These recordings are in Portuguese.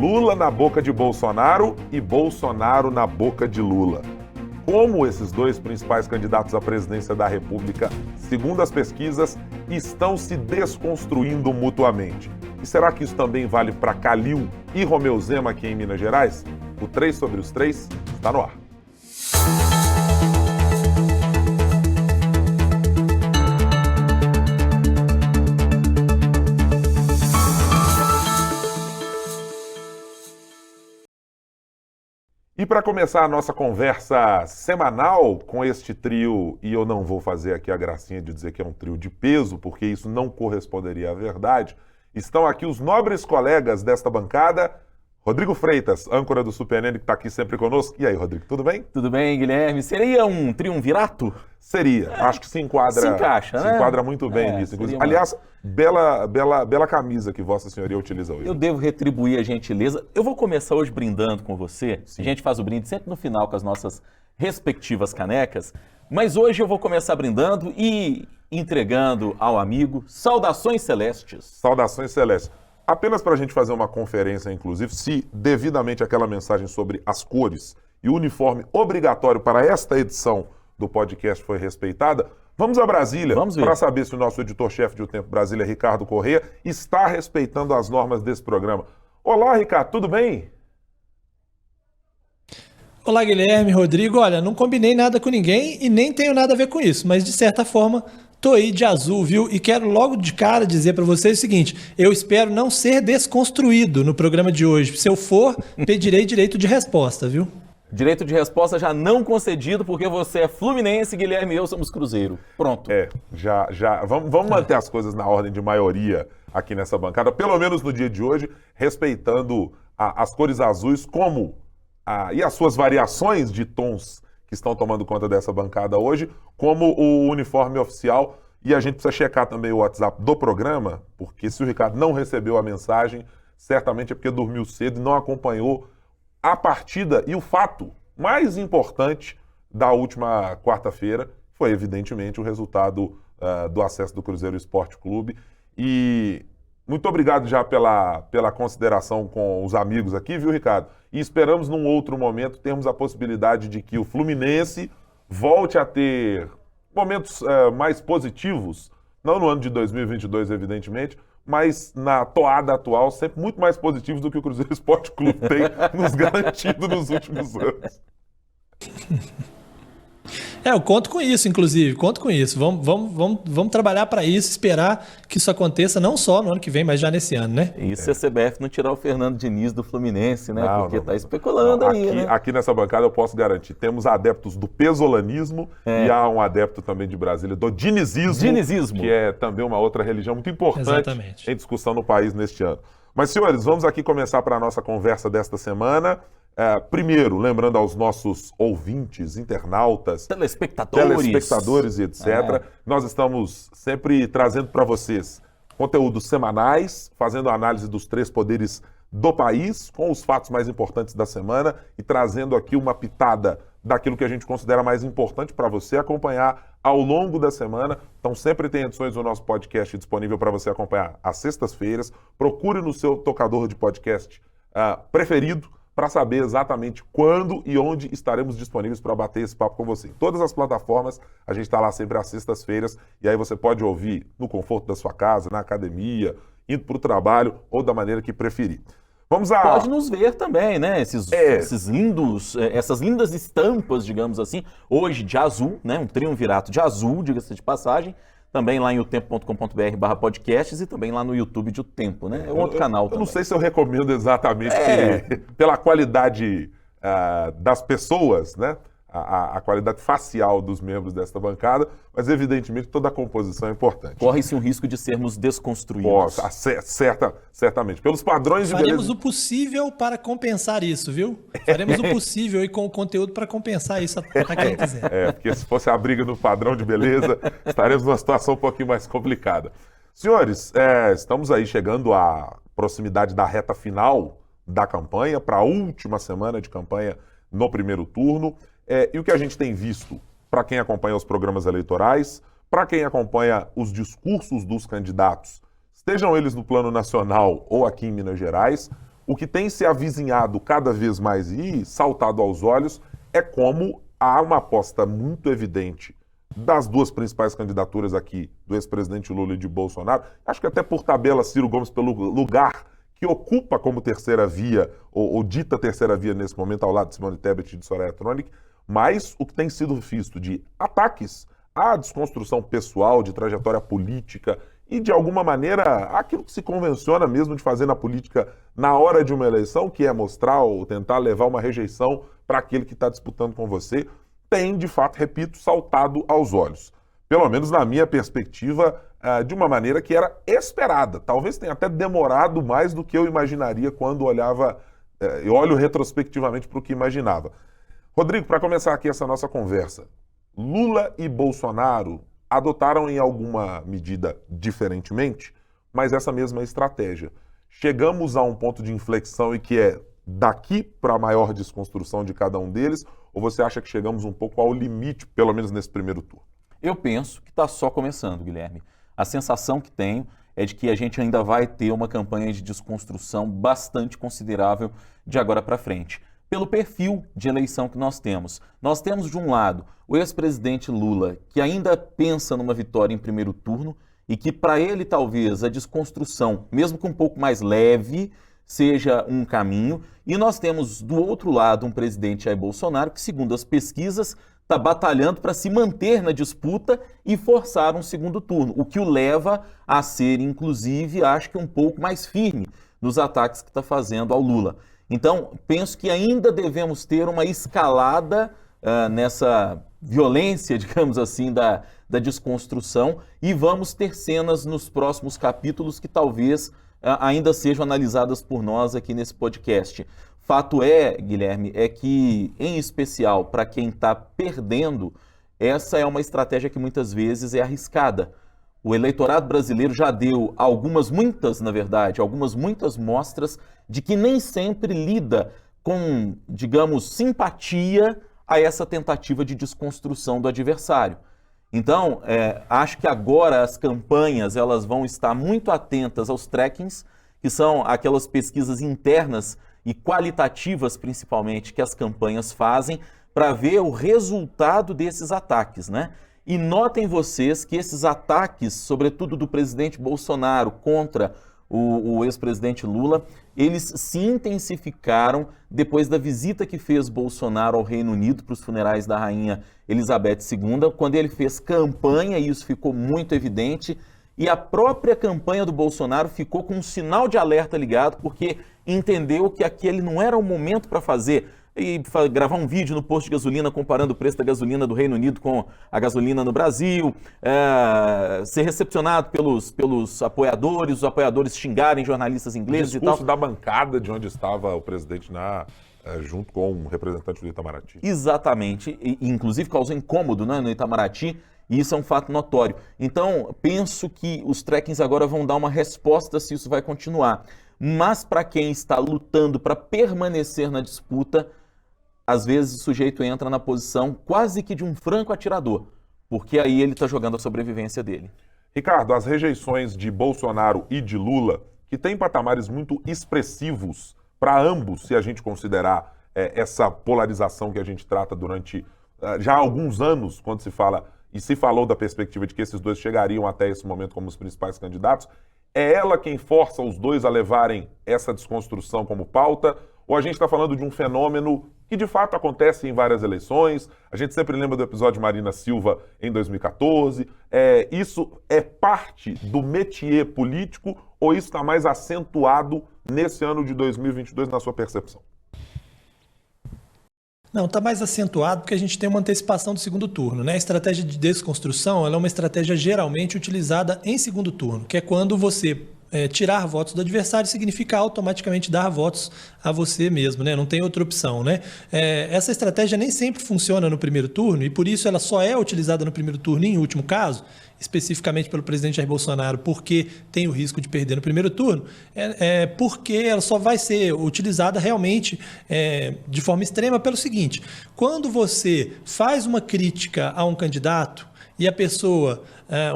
Lula na boca de Bolsonaro e Bolsonaro na boca de Lula. Como esses dois principais candidatos à presidência da República, segundo as pesquisas, estão se desconstruindo mutuamente. E será que isso também vale para Calil e Romeu Zema aqui em Minas Gerais? O 3 sobre os 3 está no ar. E para começar a nossa conversa semanal com este trio, e eu não vou fazer aqui a gracinha de dizer que é um trio de peso, porque isso não corresponderia à verdade, estão aqui os nobres colegas desta bancada, Rodrigo Freitas, âncora do SuperNN, que está aqui sempre conosco. E aí, Rodrigo, tudo bem? Tudo bem, Guilherme. Seria um triunvirato? Seria. Acho que se enquadra. Se encaixa, né? Se enquadra muito bem nisso. Inclusive. Aliás, bela camisa que Vossa Senhoria utiliza hoje. Eu devo retribuir a gentileza. Eu vou começar hoje brindando com você. Sim. A gente faz o brinde sempre no final com as nossas respectivas canecas. Mas hoje eu vou começar brindando e entregando ao amigo saudações celestes. Saudações celestes. Apenas para a gente fazer uma conferência, inclusive, se devidamente aquela mensagem sobre as cores e o uniforme obrigatório para esta edição do podcast foi respeitada, vamos a Brasília para saber se o nosso editor-chefe de O Tempo Brasília, Ricardo Corrêa, está respeitando as normas desse programa. Olá, Ricardo, tudo bem? Olá, Guilherme, Rodrigo. Olha, não combinei nada com ninguém e nem tenho nada a ver com isso, mas de certa forma tô aí de azul, viu? E quero logo de cara dizer para vocês o seguinte, eu espero não ser desconstruído no programa de hoje. Se eu for, pedirei direito de resposta, viu? Direito de resposta já não concedido, porque você é Fluminense, Guilherme e eu somos Cruzeiro. Pronto. Vamos manter as coisas na ordem de maioria aqui nessa bancada, pelo menos no dia de hoje, respeitando as cores azuis e as suas variações de tons que estão tomando conta dessa bancada hoje, como o uniforme oficial. E a gente precisa checar também o WhatsApp do programa, porque se o Ricardo não recebeu a mensagem, certamente é porque dormiu cedo e não acompanhou a partida e o fato mais importante da última quarta-feira, foi evidentemente o resultado do acesso do Cruzeiro Esporte Clube. E muito obrigado já pela consideração com os amigos aqui, viu, Ricardo? E esperamos num outro momento termos a possibilidade de que o Fluminense volte a ter momentos mais positivos, não no ano de 2022, evidentemente, mas na toada atual, sempre muito mais positivos do que o Cruzeiro Esporte Clube tem nos garantido nos últimos anos. Eu conto com isso, inclusive, conto com isso. Vamos trabalhar para isso, esperar que isso aconteça não só no ano que vem, mas já nesse ano, né? Isso se a CBF não tirar o Fernando Diniz do Fluminense, né? Porque está especulando aí, né? Aqui nessa bancada eu posso garantir, temos adeptos do pesolanismo e há um adepto também de Brasília do dinizismo, que é também uma outra religião muito importante em discussão no país neste ano. Mas, senhores, vamos aqui começar para a nossa conversa desta semana. Primeiro, lembrando aos nossos ouvintes, internautas, telespectadores e etc., nós estamos sempre trazendo para vocês conteúdos semanais, fazendo análise dos três poderes do país, com os fatos mais importantes da semana e trazendo aqui uma pitada daquilo que a gente considera mais importante para você acompanhar ao longo da semana. Então sempre tem edições do nosso podcast disponível para você acompanhar às sextas-feiras. Procure no seu tocador de podcast preferido, para saber exatamente quando e onde estaremos disponíveis para bater esse papo com você. Em todas as plataformas, a gente está lá sempre às sextas-feiras, e aí você pode ouvir no conforto da sua casa, na academia, indo para o trabalho ou da maneira que preferir. Pode nos ver também, né? Essas lindas estampas, digamos assim, hoje de azul, né? Um triunvirato de azul, diga-se de passagem. Também lá em otempo.com.br/podcasts e também lá no YouTube de O Tempo, né? É um outro canal também. Eu não sei se eu recomendo exatamente pela qualidade das pessoas, né? A qualidade facial dos membros desta bancada, mas evidentemente toda a composição é importante. Corre-se um risco de sermos desconstruídos. Certamente. Pelos padrões de beleza... Faremos o possível para compensar isso, viu? Faremos o possível aí com o conteúdo para compensar isso para quem quiser. Porque se fosse a briga no padrão de beleza, estaremos numa situação um pouquinho mais complicada. Senhores, estamos aí chegando à proximidade da reta final da campanha, para a última semana de campanha no primeiro turno. E o que a gente tem visto, para quem acompanha os programas eleitorais, para quem acompanha os discursos dos candidatos, estejam eles no plano nacional ou aqui em Minas Gerais, o que tem se avizinhado cada vez mais e saltado aos olhos é como há uma aposta muito evidente das duas principais candidaturas aqui, do ex-presidente Lula e de Bolsonaro, acho que até por tabela Ciro Gomes pelo lugar que ocupa como terceira via, ou dita terceira via nesse momento, ao lado de Simone Tebet e de Soraya Tronic, mas o que tem sido visto de ataques à desconstrução pessoal, de trajetória política e, de alguma maneira, aquilo que se convenciona mesmo de fazer na política na hora de uma eleição, que é mostrar ou tentar levar uma rejeição para aquele que está disputando com você, tem, de fato, repito, saltado aos olhos. Pelo menos na minha perspectiva, de uma maneira que era esperada. Talvez tenha até demorado mais do que eu imaginaria quando eu olho retrospectivamente para o que imaginava. Rodrigo, para começar aqui essa nossa conversa, Lula e Bolsonaro adotaram em alguma medida diferentemente, mas essa mesma estratégia. Chegamos a um ponto de inflexão e que é daqui para a maior desconstrução de cada um deles, ou você acha que chegamos um pouco ao limite, pelo menos nesse primeiro turno? Eu penso que está só começando, Guilherme. A sensação que tenho é de que a gente ainda vai ter uma campanha de desconstrução bastante considerável de agora para frente. Pelo perfil de eleição que nós temos. Nós temos, de um lado, o ex-presidente Lula, que ainda pensa numa vitória em primeiro turno e que, para ele, talvez, a desconstrução, mesmo que um pouco mais leve, seja um caminho. E nós temos, do outro lado, um presidente Jair Bolsonaro que, segundo as pesquisas, está batalhando para se manter na disputa e forçar um segundo turno, o que o leva a ser, inclusive, acho que um pouco mais firme nos ataques que está fazendo ao Lula. Então, penso que ainda devemos ter uma escalada nessa violência, digamos assim, da desconstrução, e vamos ter cenas nos próximos capítulos que talvez ainda sejam analisadas por nós aqui nesse podcast. Fato é, Guilherme, é que, em especial para quem está perdendo, essa é uma estratégia que muitas vezes é arriscada. O eleitorado brasileiro já deu muitas mostras de que nem sempre lida com, digamos, simpatia a essa tentativa de desconstrução do adversário. Então, acho que agora as campanhas elas vão estar muito atentas aos trackings, que são aquelas pesquisas internas e qualitativas, principalmente, que as campanhas fazem para ver o resultado desses ataques, né? E notem vocês que esses ataques, sobretudo do presidente Bolsonaro contra o ex-presidente Lula, eles se intensificaram depois da visita que fez Bolsonaro ao Reino Unido para os funerais da rainha Elizabeth II, quando ele fez campanha, e isso ficou muito evidente, e a própria campanha do Bolsonaro ficou com um sinal de alerta ligado, porque entendeu que aquele não era o momento para fazer e gravar um vídeo no posto de gasolina comparando o preço da gasolina do Reino Unido com a gasolina no Brasil, ser recepcionado pelos apoiadores, os apoiadores xingarem jornalistas ingleses e tal. O discurso da bancada de onde estava o presidente junto com um representante do Itamaraty. Exatamente, e inclusive causou incômodo, né, no Itamaraty, e isso é um fato notório. Então, penso que os trackings agora vão dar uma resposta se isso vai continuar. Mas para quem está lutando para permanecer na disputa, às vezes o sujeito entra na posição quase que de um franco atirador, porque aí ele está jogando a sobrevivência dele. Ricardo, as rejeições de Bolsonaro e de Lula, que têm patamares muito expressivos para ambos, se a gente considerar essa polarização que a gente trata durante já há alguns anos, quando se fala e se falou da perspectiva de que esses dois chegariam até esse momento como os principais candidatos, é ela quem força os dois a levarem essa desconstrução como pauta? Ou a gente está falando de um fenômeno que de fato acontece em várias eleições? A gente sempre lembra do episódio Marina Silva em 2014. Isso é parte do métier político ou isso está mais acentuado nesse ano de 2022 na sua percepção? Não, está mais acentuado porque a gente tem uma antecipação do segundo turno, né? A estratégia de desconstrução ela é uma estratégia geralmente utilizada em segundo turno, que é quando você tirar votos do adversário significa automaticamente dar votos a você mesmo, né? Não tem outra opção, né? Essa estratégia nem sempre funciona no primeiro turno e por isso ela só é utilizada no primeiro turno em último caso, especificamente pelo presidente Jair Bolsonaro, porque tem o risco de perder no primeiro turno, porque ela só vai ser utilizada realmente de forma extrema pelo seguinte: quando você faz uma crítica a um candidato e a pessoa,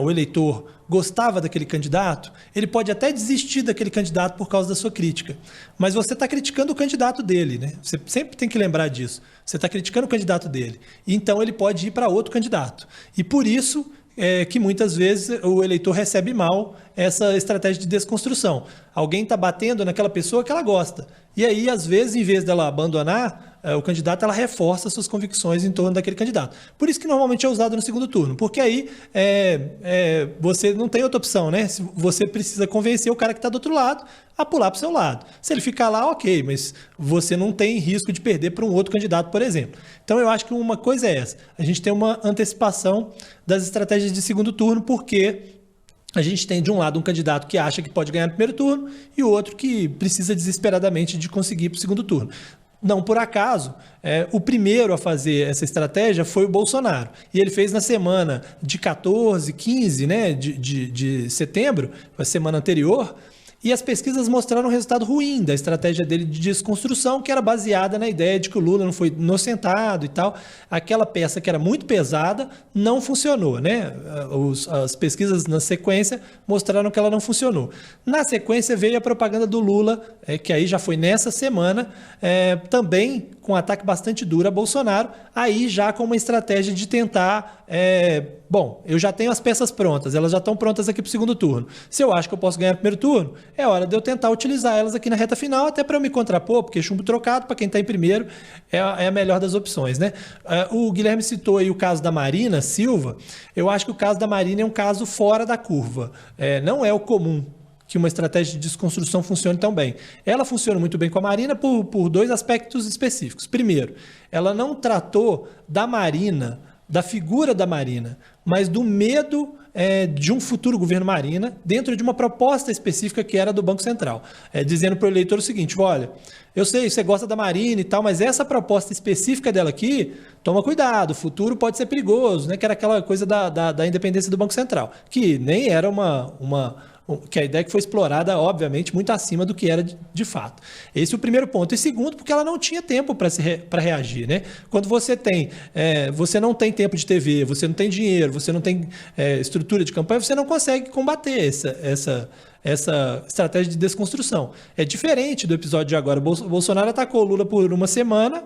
o eleitor, gostava daquele candidato, ele pode até desistir daquele candidato por causa da sua crítica. Mas você está criticando o candidato dele, né? Você sempre tem que lembrar disso. Você está criticando o candidato dele. Então ele pode ir para outro candidato. E por isso que muitas vezes o eleitor recebe mal essa estratégia de desconstrução. Alguém está batendo naquela pessoa que ela gosta. E aí, às vezes, em vez dela abandonar o candidato, ela reforça suas convicções em torno daquele candidato. Por isso que normalmente é usado no segundo turno, porque aí você não tem outra opção, né? Você precisa convencer o cara que está do outro lado a pular para o seu lado. Se ele ficar lá, ok, mas você não tem risco de perder para um outro candidato, por exemplo. Então, eu acho que uma coisa é essa. A gente tem uma antecipação das estratégias de segundo turno, porque a gente tem, de um lado, um candidato que acha que pode ganhar no primeiro turno e o outro que precisa desesperadamente de conseguir para o segundo turno. Não por acaso, o primeiro a fazer essa estratégia foi o Bolsonaro. E ele fez na semana de 14, 15 de setembro, a semana anterior, e as pesquisas mostraram um resultado ruim da estratégia dele de desconstrução, que era baseada na ideia de que o Lula não foi inocentado e tal. Aquela peça que era muito pesada não funcionou, né? As pesquisas na sequência mostraram que ela não funcionou. Na sequência veio a propaganda do Lula, que aí já foi nessa semana, também com um ataque bastante duro a Bolsonaro, aí já com uma estratégia de tentar... bom, eu já tenho as peças prontas, elas já estão prontas aqui para o segundo turno. Se eu acho que eu posso ganhar no primeiro turno, é hora de eu tentar utilizar elas aqui na reta final, até para eu me contrapor, porque chumbo trocado, para quem está em primeiro, é a melhor das opções, né? O Guilherme citou aí o caso da Marina Silva. Eu acho que o caso da Marina é um caso fora da curva. Não é o comum que uma estratégia de desconstrução funcione tão bem. Ela funciona muito bem com a Marina por dois aspectos específicos. Primeiro, ela não tratou da Marina, da figura da Marina, mas do medo de um futuro governo Marina dentro de uma proposta específica que era do Banco Central, dizendo para o eleitor o seguinte: olha, eu sei, você gosta da Marina e tal, mas essa proposta específica dela aqui, toma cuidado, o futuro pode ser perigoso, né? Que era aquela coisa da independência do Banco Central, que nem era que a ideia que foi explorada, obviamente, muito acima do que era de fato. Esse é o primeiro ponto. E segundo, porque ela não tinha tempo para reagir, né? Quando você não tem tempo de TV, você não tem dinheiro, você não tem estrutura de campanha, você não consegue combater essa estratégia de desconstrução. É diferente do episódio de agora. Bolsonaro atacou o Lula por uma semana,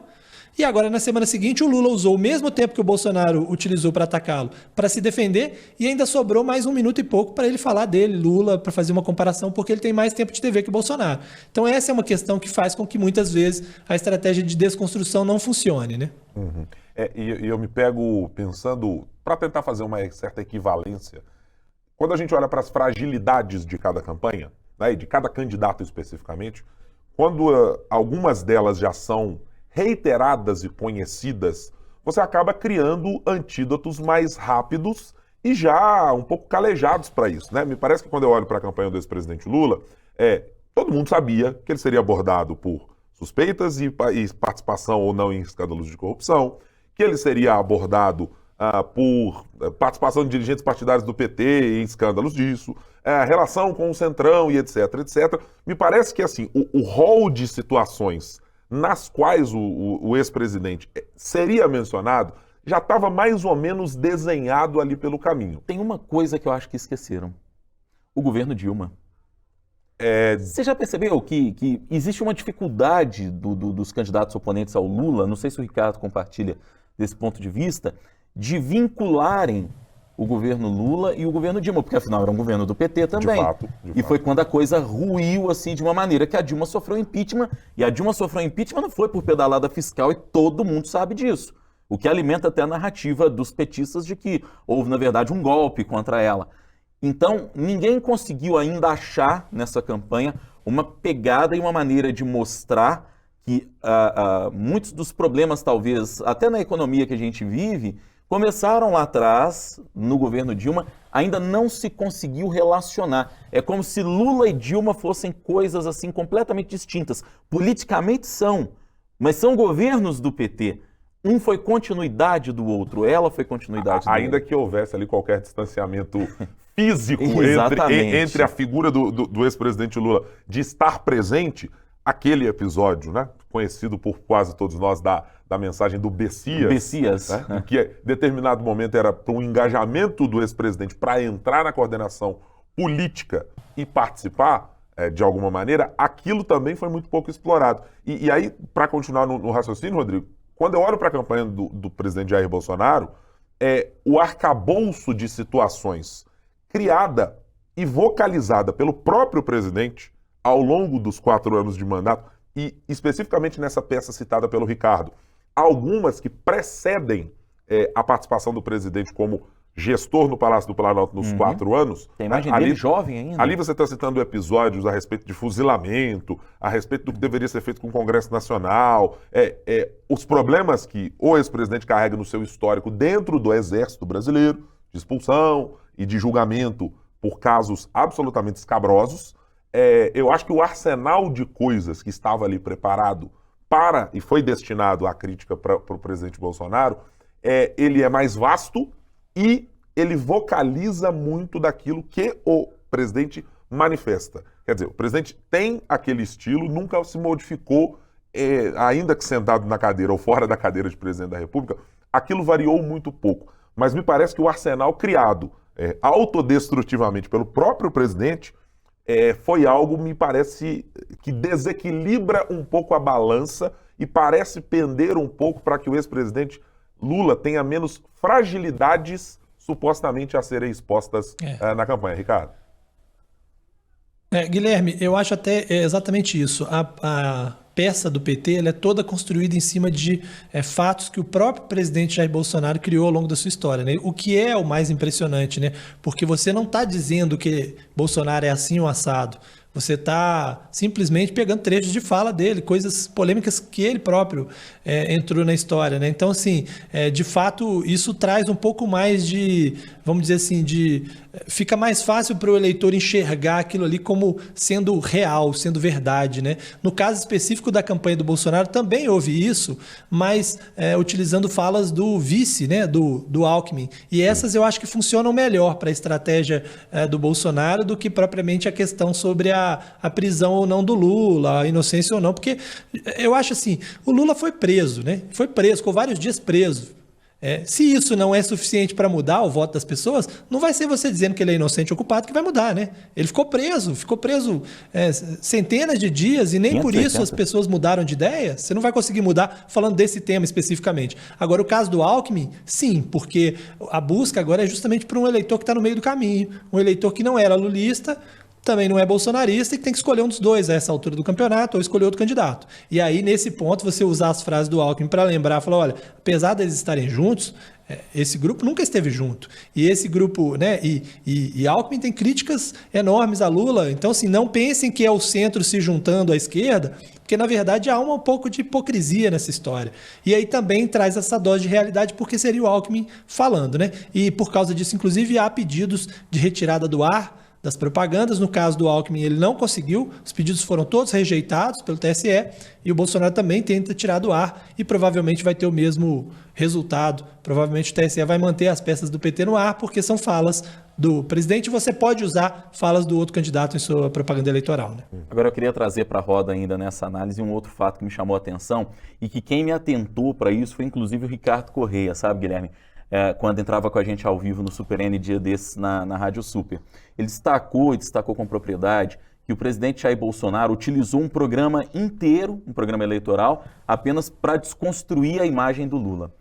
e agora, na semana seguinte, o Lula usou o mesmo tempo que o Bolsonaro utilizou para atacá-lo para se defender, e ainda sobrou mais 1 minuto e pouco para ele falar dele, Lula, para fazer uma comparação, porque ele tem mais tempo de TV que o Bolsonaro. Então essa é uma questão que faz com que muitas vezes a estratégia de desconstrução não funcione, né? Uhum. E eu me pego pensando, para tentar fazer uma certa equivalência, quando a gente olha para as fragilidades de cada campanha, né, e de cada candidato especificamente, quando algumas delas já são reiteradas e conhecidas, você acaba criando antídotos mais rápidos e já um pouco calejados para isso, né? Me parece que quando eu olho para a campanha do ex-presidente Lula, todo mundo sabia que ele seria abordado por suspeitas e participação ou não em escândalos de corrupção, que ele seria abordado por participação de dirigentes partidários do PT em escândalos disso, relação com o Centrão e etc, etc. Me parece que assim, o rol de situações nas quais o ex-presidente seria mencionado, já estava mais ou menos desenhado ali pelo caminho. Tem uma coisa que eu acho que esqueceram. O governo Dilma. Você já percebeu que existe uma dificuldade dos candidatos oponentes ao Lula, não sei se o Ricardo compartilha desse ponto de vista, de vincularem o governo Lula e o governo Dilma, porque afinal era um governo do PT também. De fato. E foi quando a coisa ruiu assim de uma maneira que a Dilma sofreu impeachment, e a Dilma sofreu impeachment não foi por pedalada fiscal, e todo mundo sabe disso. O que alimenta até a narrativa dos petistas de que houve, na verdade, um golpe contra ela. Então, ninguém conseguiu ainda achar nessa campanha uma pegada e uma maneira de mostrar que muitos dos problemas, talvez, até na economia que a gente vive, começaram lá atrás, no governo Dilma, ainda não se conseguiu relacionar. É como se Lula e Dilma fossem coisas assim completamente distintas. Politicamente são, mas são governos do PT. Um foi continuidade do outro, ela foi continuidade do ainda outro. Que houvesse ali qualquer distanciamento físico entre a figura do ex-presidente Lula de estar presente, aquele episódio, né? conhecido por quase todos nós da mensagem do Bessias, né? Que em determinado momento era para um engajamento do ex-presidente para entrar na coordenação política e participar de alguma maneira, aquilo também foi muito pouco explorado. E aí, para continuar no raciocínio, Rodrigo, quando eu olho para a campanha do presidente Jair Bolsonaro, o arcabouço de situações criada e vocalizada pelo próprio presidente ao longo dos 4 anos de mandato, e especificamente nessa peça citada pelo Ricardo, algumas que precedem a participação do presidente como gestor no Palácio do Planalto nos 4 anos. Tem imagem dele jovem ainda. Ali você está citando episódios a respeito de fuzilamento, a respeito do que deveria ser feito com o Congresso Nacional, os problemas que o ex-presidente carrega no seu histórico dentro do Exército Brasileiro, de expulsão e de julgamento por casos absolutamente escabrosos. Eu acho que o arsenal de coisas que estava ali preparado para e foi destinado à crítica para o presidente Bolsonaro, ele é mais vasto e ele vocaliza muito daquilo que o presidente manifesta. Quer dizer, o presidente tem aquele estilo, nunca se modificou, ainda que sentado na cadeira ou fora da cadeira de presidente da República, aquilo variou muito pouco. Mas me parece que o arsenal criado autodestrutivamente pelo próprio presidente foi algo, me parece, que desequilibra um pouco a balança e parece pender um pouco para que o ex-presidente Lula tenha menos fragilidades supostamente a serem expostas na campanha. Ricardo? Guilherme, eu acho até exatamente isso. A peça do PT ela é toda construída em cima de fatos que o próprio presidente Jair Bolsonaro criou ao longo da sua história, né? O que é o mais impressionante, né? Porque você não está dizendo que Bolsonaro é assim ou assado. Você está simplesmente pegando trechos de fala dele, coisas polêmicas que ele próprio entrou na história, né? Então, assim, de fato, isso traz um pouco mais de, vamos dizer assim, fica mais fácil para o eleitor enxergar aquilo ali como sendo real, sendo verdade, né? No caso específico da campanha do Bolsonaro, também houve isso, mas utilizando falas do vice, né? Do Alckmin. E essas eu acho que funcionam melhor para a estratégia do Bolsonaro do que propriamente a questão sobre a prisão ou não do Lula, a inocência ou não, porque eu acho assim, o Lula foi preso, né? Foi preso, ficou vários dias preso. Se isso não é suficiente para mudar o voto das pessoas, não vai ser você dizendo que ele é inocente ou culpado que vai mudar, né? Ele ficou preso centenas de dias e nem por isso as pessoas mudaram de ideia. Você não vai conseguir mudar falando desse tema especificamente. Agora, o caso do Alckmin, sim, porque a busca agora é justamente para um eleitor que está no meio do caminho, um eleitor que não era lulista, também não é bolsonarista e que tem que escolher um dos dois a essa altura do campeonato ou escolher outro candidato. E aí, nesse ponto, você usar as frases do Alckmin para lembrar, falar, olha, apesar deles estarem juntos, esse grupo nunca esteve junto. E esse grupo, né, e Alckmin tem críticas enormes a Lula, então, assim, não pensem que é o centro se juntando à esquerda, porque, na verdade, há um pouco de hipocrisia nessa história. E aí também traz essa dose de realidade, porque seria o Alckmin falando, né? E, por causa disso, inclusive, há pedidos de retirada do ar das propagandas. No caso do Alckmin, ele não conseguiu, os pedidos foram todos rejeitados pelo TSE e o Bolsonaro também tenta tirar do ar e provavelmente vai ter o mesmo resultado. Provavelmente o TSE vai manter as peças do PT no ar porque são falas do presidente e você pode usar falas do outro candidato em sua propaganda eleitoral, né? Agora eu queria trazer para a roda ainda nessa análise um outro fato que me chamou a atenção e que quem me atentou para isso foi inclusive o Ricardo Correia, sabe, Guilherme? Quando entrava com a gente ao vivo no Super N dia desses na Rádio Super. Ele destacou com propriedade que o presidente Jair Bolsonaro utilizou um programa inteiro, um programa eleitoral, apenas para desconstruir a imagem do Lula.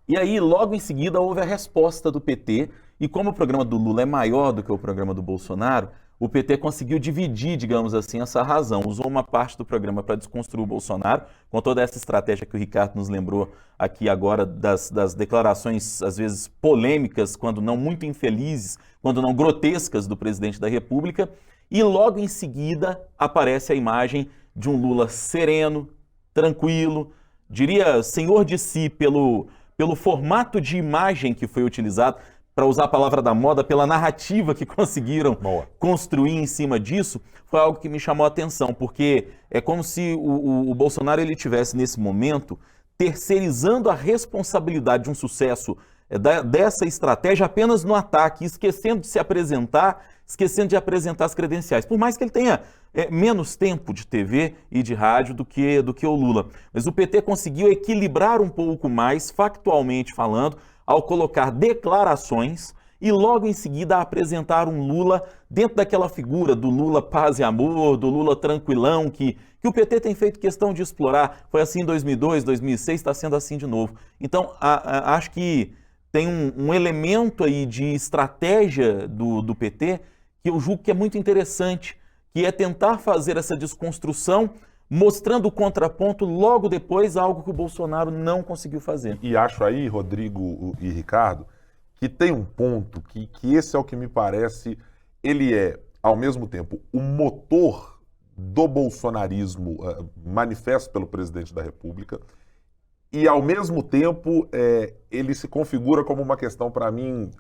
E aí, logo em seguida, houve a resposta do PT, e como o programa do Lula é maior do que o programa do Bolsonaro, o PT conseguiu dividir, digamos assim, essa razão. Usou uma parte do programa para desconstruir o Bolsonaro, com toda essa estratégia que o Ricardo nos lembrou aqui agora, das declarações, às vezes, polêmicas, quando não muito infelizes, quando não grotescas do presidente da República. E logo em seguida aparece a imagem de um Lula sereno, tranquilo, diria senhor de si pelo formato de imagem que foi utilizado, para usar a palavra da moda, pela narrativa que conseguiram construir em cima disso, foi algo que me chamou a atenção, porque é como se o Bolsonaro ele tivesse, nesse momento, terceirizando a responsabilidade de um sucesso dessa estratégia apenas no ataque, esquecendo de se apresentar, esquecendo de apresentar as credenciais. Por mais que ele tenha menos tempo de TV e de rádio do que o Lula. Mas o PT conseguiu equilibrar um pouco mais, factualmente falando, ao colocar declarações e logo em seguida apresentar um Lula dentro daquela figura do Lula paz e amor, do Lula tranquilão, que o PT tem feito questão de explorar. Foi assim em 2002, 2006, está sendo assim de novo. Então, acho que tem um elemento aí de estratégia do PT que eu julgo que é muito interessante, que é tentar fazer essa desconstrução, mostrando o contraponto logo depois, algo que o Bolsonaro não conseguiu fazer. E acho aí, Rodrigo e Ricardo, que tem um ponto que esse é o que me parece, ele é, ao mesmo tempo, o motor do bolsonarismo manifesto pelo presidente da República e, ao mesmo tempo, ele se configura como uma questão, para mim,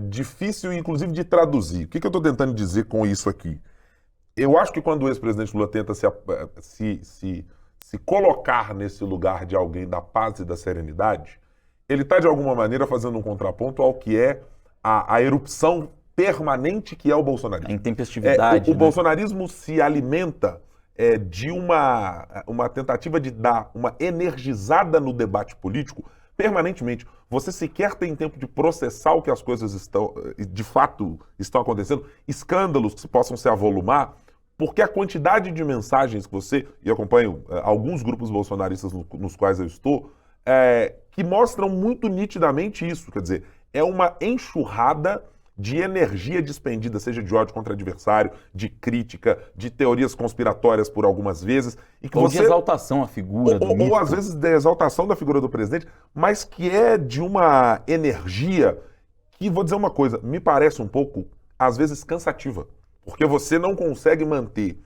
difícil, inclusive, de traduzir. O que eu estou tentando dizer com isso aqui? Eu acho que quando o ex-presidente Lula tenta se colocar nesse lugar de alguém da paz e da serenidade, ele está, de alguma maneira, fazendo um contraponto ao que é a erupção permanente que é o bolsonarismo. A intempestividade. O bolsonarismo se alimenta de uma tentativa de dar uma energizada no debate político permanentemente. Você sequer tem tempo de processar o que as coisas de fato estão acontecendo, escândalos que possam se avolumar, porque a quantidade de mensagens que você, e eu acompanho alguns grupos bolsonaristas nos quais eu estou, que mostram muito nitidamente isso. Quer dizer, é uma enxurrada de energia despendida, seja de ódio contra adversário, de crítica, de teorias conspiratórias por algumas vezes. E que de exaltação à figura do mito. Ou às vezes de exaltação da figura do presidente, mas que é de uma energia que, vou dizer uma coisa, me parece um pouco, às vezes, cansativa. Porque você não consegue manter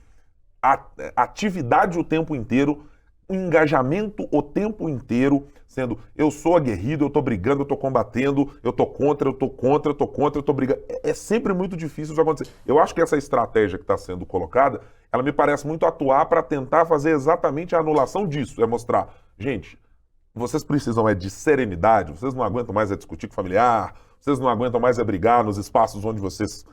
a atividade o tempo inteiro, o engajamento o tempo inteiro, sendo eu sou aguerrido, eu estou brigando, eu estou combatendo, eu estou contra, eu estou contra, eu estou contra, eu estou brigando. É sempre muito difícil de acontecer. Eu acho que essa estratégia que está sendo colocada, ela me parece muito atuar para tentar fazer exatamente a anulação disso. É mostrar, gente, vocês precisam de serenidade, vocês não aguentam mais discutir com familiar, vocês não aguentam mais brigar nos espaços onde vocês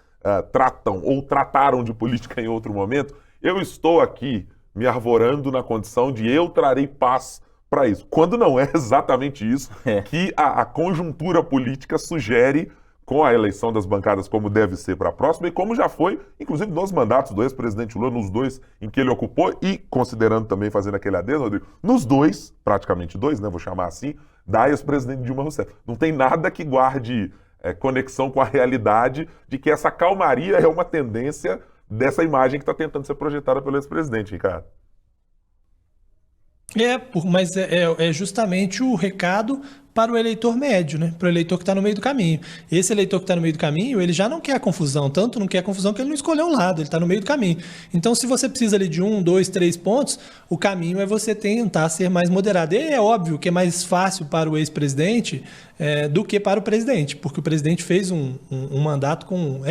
tratam ou trataram de política em outro momento. Eu estou aqui me arvorando na condição de eu trarei paz para isso. Quando não é exatamente isso que a conjuntura política sugere com a eleição das bancadas como deve ser para a próxima e como já foi, inclusive nos mandatos do ex-presidente Lula, nos dois em que ele ocupou e, considerando também, fazendo aquele adendo, Rodrigo, nos dois, praticamente dois, né, vou chamar assim, da ex-presidente Dilma Rousseff. Não tem nada que guarde conexão com a realidade de que essa calmaria é uma tendência dessa imagem que está tentando ser projetada pelo ex-presidente, Ricardo. Mas é justamente o recado para o eleitor médio, né? Para o eleitor que está no meio do caminho. Esse eleitor que está no meio do caminho, ele já não quer a confusão, tanto não quer a confusão que ele não escolheu um lado, ele está no meio do caminho. Então, se você precisa ali de 1, 2, 3 pontos, o caminho é você tentar ser mais moderado. E é óbvio que é mais fácil para o ex-presidente do que para o presidente, porque o presidente fez um mandato com,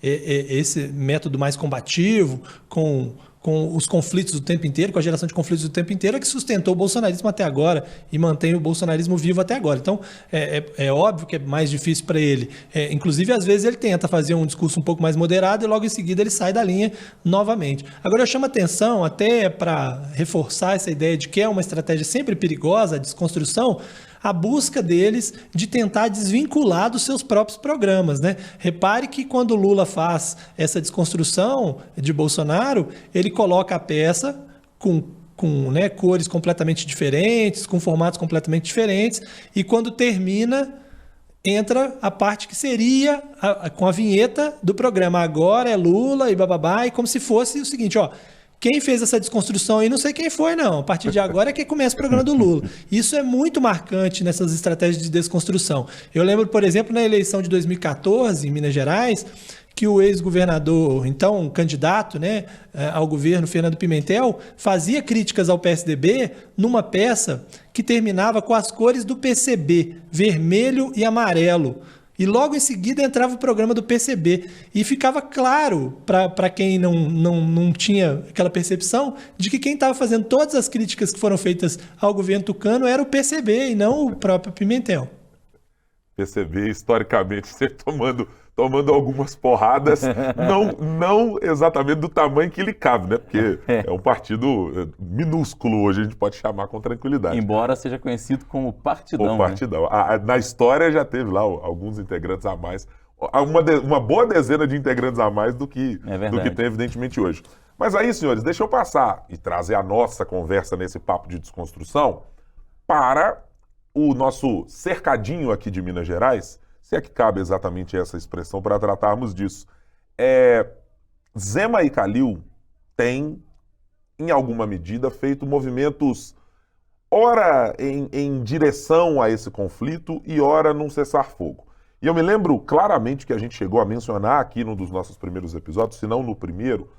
esse método mais combativo, com os conflitos do tempo inteiro, com a geração de conflitos do tempo inteiro, é que sustentou o bolsonarismo até agora e mantém o bolsonarismo vivo até agora. Então, é óbvio que é mais difícil para ele. Inclusive, às vezes, ele tenta fazer um discurso um pouco mais moderado e logo em seguida ele sai da linha novamente. Agora, eu chamo a atenção, até para reforçar essa ideia de que é uma estratégia sempre perigosa, a desconstrução, a busca deles de tentar desvincular dos seus próprios programas, né? Repare que quando o Lula faz essa desconstrução de Bolsonaro, ele coloca a peça com cores completamente diferentes, com formatos completamente diferentes, e quando termina, entra a parte que seria com a vinheta do programa. Agora é Lula e bababá, e como se fosse o seguinte, quem fez essa desconstrução aí, não sei quem foi, não. A partir de agora é que começa o programa do Lula. Isso é muito marcante nessas estratégias de desconstrução. Eu lembro, por exemplo, na eleição de 2014, em Minas Gerais, que o ex-governador, então candidato, né, ao governo, Fernando Pimentel, fazia críticas ao PSDB numa peça que terminava com as cores do PCB, vermelho e amarelo. E logo em seguida entrava o programa do PCB. E ficava claro para quem não tinha aquela percepção de que quem estava fazendo todas as críticas que foram feitas ao governo tucano era o PCB e não o próprio Pimentel. perceber historicamente você tomando algumas porradas, não exatamente do tamanho que lhe cabe, né? Porque é um partido minúsculo hoje, a gente pode chamar com tranquilidade. Embora seja conhecido como partidão. O partidão. Né? Na história já teve lá alguns integrantes a mais, uma boa dezena de integrantes a mais do que tem, evidentemente, hoje. Mas aí, senhores, deixa eu passar e trazer a nossa conversa nesse papo de desconstrução para o nosso cercadinho aqui de Minas Gerais, se é que cabe exatamente essa expressão para tratarmos disso. Zema e Calil têm, em alguma medida, feito movimentos, ora em direção a esse conflito e ora num cessar-fogo. E eu me lembro claramente que a gente chegou a mencionar aqui num dos nossos primeiros episódios, se não no primeiro,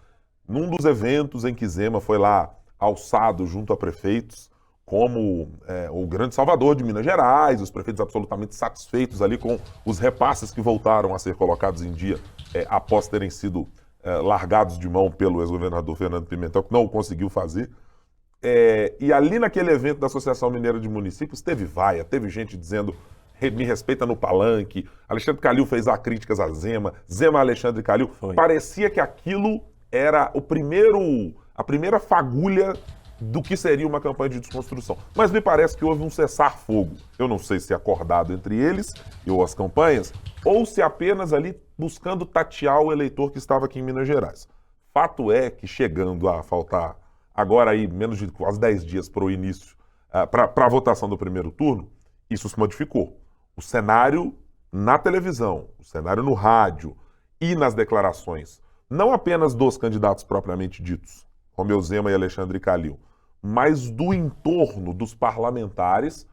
num dos eventos em que Zema foi lá alçado junto a prefeitos, como o grande salvador de Minas Gerais, os prefeitos absolutamente satisfeitos ali com os repasses que voltaram a ser colocados em dia após terem sido largados de mão pelo ex-governador Fernando Pimentel, que não o conseguiu fazer. E ali naquele evento da Associação Mineira de Municípios teve vaia, teve gente dizendo me respeita no palanque, Alexandre Calil fez críticas a Zema Alexandre Calil. Parecia que aquilo era a primeira fagulha do que seria uma campanha de desconstrução. Mas me parece que houve um cessar-fogo. Eu não sei se acordado entre eles ou as campanhas, ou se apenas ali buscando tatear o eleitor que estava aqui em Minas Gerais. Fato é que chegando a faltar agora aí menos de quase 10 dias para o início, para a votação do primeiro turno, isso se modificou. O cenário na televisão, o cenário no rádio e nas declarações, não apenas dos candidatos propriamente ditos, Romeu Zema e Alexandre Calil, mas do entorno dos parlamentares,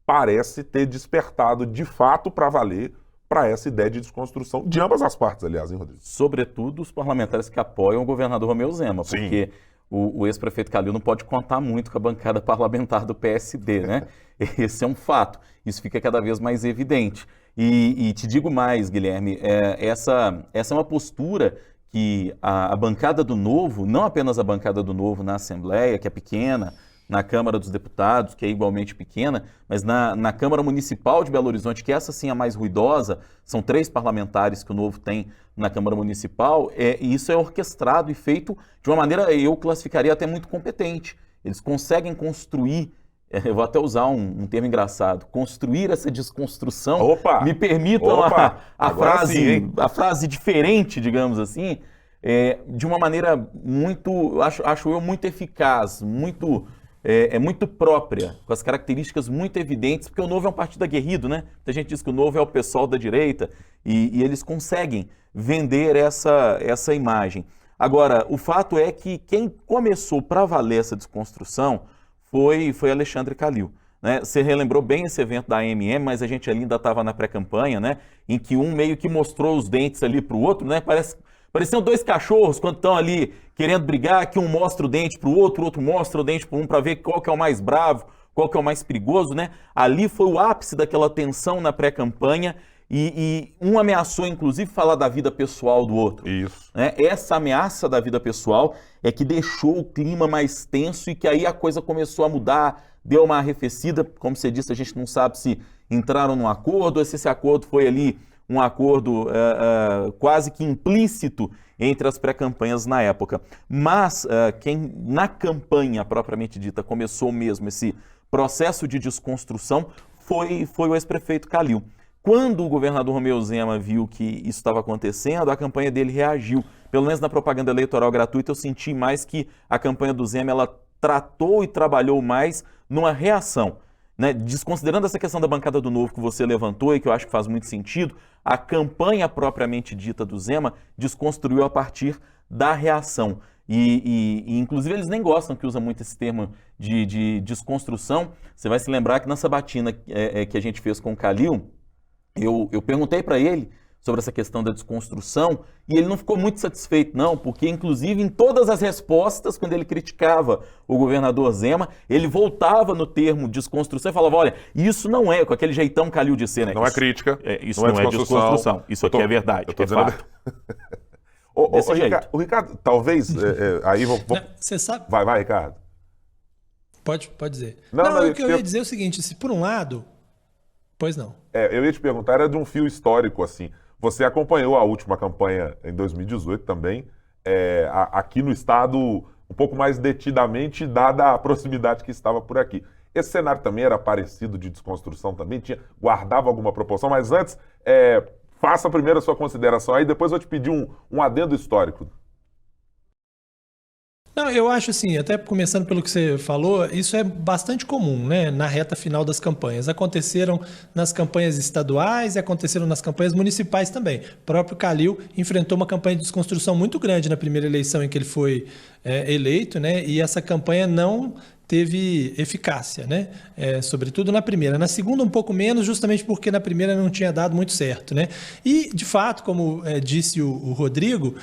parece ter despertado de fato para valer para essa ideia de desconstrução de ambas as partes, aliás, hein, Rodrigo? Sobretudo os parlamentares que apoiam o governador Romeu Zema, porque o ex-prefeito Calil não pode contar muito com a bancada parlamentar do PSD, né? Esse é um fato. Isso fica cada vez mais evidente. E te digo mais, Guilherme, essa é uma postura que a bancada do Novo, não apenas a bancada do Novo na Assembleia, que é pequena, na Câmara dos Deputados, que é igualmente pequena, mas na Câmara Municipal de Belo Horizonte, que essa sim é a mais ruidosa, são 3 parlamentares que o Novo tem na Câmara Municipal, e isso é orquestrado e feito de uma maneira, eu classificaria até muito competente. Eles conseguem construir, eu vou até usar um termo engraçado, construir essa desconstrução. Me permitam a frase diferente, digamos assim, de uma maneira muito, acho eu, muito eficaz, muito própria, com as características muito evidentes, porque o Novo é um partido aguerrido, né? Muita gente diz que o Novo é o pessoal da direita e eles conseguem vender essa imagem. Agora, o fato é que quem começou para valer essa desconstrução foi Alexandre Calil. Né? Você relembrou bem esse evento da AMM, mas a gente ali ainda estava na pré-campanha, né? Em que um meio que mostrou os dentes ali para o outro, né? Pareciam 2 cachorros quando estão ali querendo brigar, que um mostra o dente para o outro mostra o dente para um para ver qual que é o mais bravo, qual que é o mais perigoso, né? Ali foi o ápice daquela tensão na pré-campanha e um ameaçou, inclusive, falar da vida pessoal do outro. Isso. Né? Essa ameaça da vida pessoal é que deixou o clima mais tenso e que aí a coisa começou a mudar, deu uma arrefecida. Como você disse, a gente não sabe se entraram num acordo ou se esse acordo foi ali um acordo quase que implícito entre as pré-campanhas na época. Mas quem na campanha propriamente dita começou mesmo esse processo de desconstrução foi o ex-prefeito Calil. Quando o governador Romeu Zema viu que isso estava acontecendo, a campanha dele reagiu. Pelo menos na propaganda eleitoral gratuita eu senti mais que a campanha do Zema ela tratou e trabalhou mais numa reação. Né? Desconsiderando essa questão da bancada do Novo que você levantou e que eu acho que faz muito sentido, a campanha propriamente dita do Zema desconstruiu a partir da reação. E inclusive eles nem gostam que usa muito esse termo de desconstrução. Você vai se lembrar que na sabatina que a gente fez com o Calil, eu perguntei para ele sobre essa questão da desconstrução e ele não ficou muito satisfeito não, porque inclusive em todas as respostas, quando ele criticava o governador Zema, ele voltava no termo desconstrução e falava, olha, isso não é, com aquele jeitão Calil de ser, né? Não é crítica, isso não é desconstrução, isso aqui é verdade, é fato. Desse jeito. O Ricardo, talvez, aí vou... Você sabe... Vai, Ricardo. Pode dizer. Não, o que eu ia dizer é o seguinte, se por um lado... Pois não. Eu ia te perguntar, era de um fio histórico, assim. Você acompanhou a última campanha em 2018 também, aqui no estado, um pouco mais detidamente, dada a proximidade que estava por aqui. Esse cenário também era parecido de desconstrução também? Guardava alguma proporção? Mas antes, faça primeiro a sua consideração aí, depois eu vou te pedir um adendo histórico. Não, eu acho assim, até começando pelo que você falou, isso é bastante comum, né, na reta final das campanhas. Aconteceram nas campanhas estaduais e aconteceram nas campanhas municipais também. O próprio Calil enfrentou uma campanha de desconstrução muito grande na primeira eleição em que ele foi eleito, né, e essa campanha não teve eficácia, né? Sobretudo na primeira. Na segunda, um pouco menos, justamente porque na primeira não tinha dado muito certo, né? E, de fato, como disse o Rodrigo,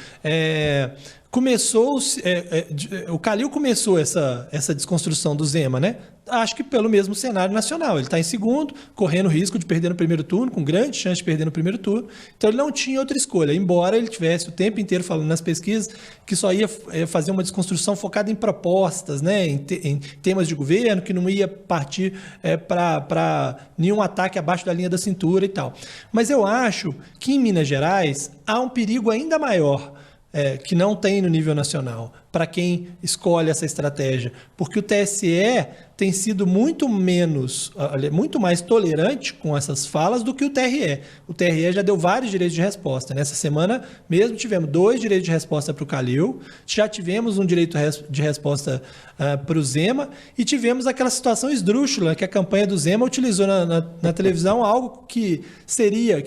o Calil começou essa desconstrução do Zema, né? Acho que pelo mesmo cenário nacional. Ele está em segundo, correndo risco de perder no primeiro turno, com grande chance de perder no primeiro turno. Então ele não tinha outra escolha, embora ele tivesse o tempo inteiro falando nas pesquisas que só ia fazer uma desconstrução focada em propostas, né? Em temas de governo, que não ia partir para nenhum ataque abaixo da linha da cintura e tal. Mas eu acho que em Minas Gerais há um perigo ainda maior, que não tem no nível nacional, para quem escolhe essa estratégia, porque o TSE tem sido muito mais tolerante com essas falas do que o TRE. O TRE já deu vários direitos de resposta. Nessa semana mesmo tivemos 2 direitos de resposta para o Calil, já tivemos um direito de resposta para o Zema e tivemos aquela situação esdrúxula que a campanha do Zema utilizou na televisão, algo que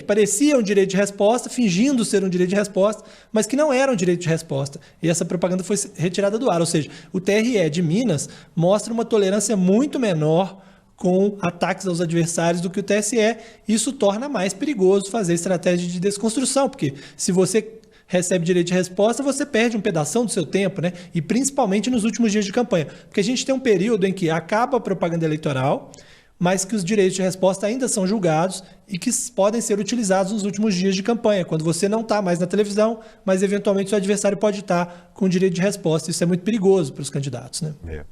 parecia um direito de resposta, fingindo ser um direito de resposta, mas que não era um direito de resposta. E essa propaganda foi retirada do ar. Ou seja, o TRE de Minas mostra uma tolerância muito menor com ataques aos adversários do que o TSE. Isso torna mais perigoso fazer estratégia de desconstrução, porque se você recebe direito de resposta, você perde um pedação do seu tempo, né? E principalmente nos últimos dias de campanha. Porque a gente tem um período em que acaba a propaganda eleitoral, mas que os direitos de resposta ainda são julgados e que podem ser utilizados nos últimos dias de campanha, quando você não está mais na televisão, mas eventualmente seu adversário pode estar com direito de resposta. Isso é muito perigoso para os candidatos, né?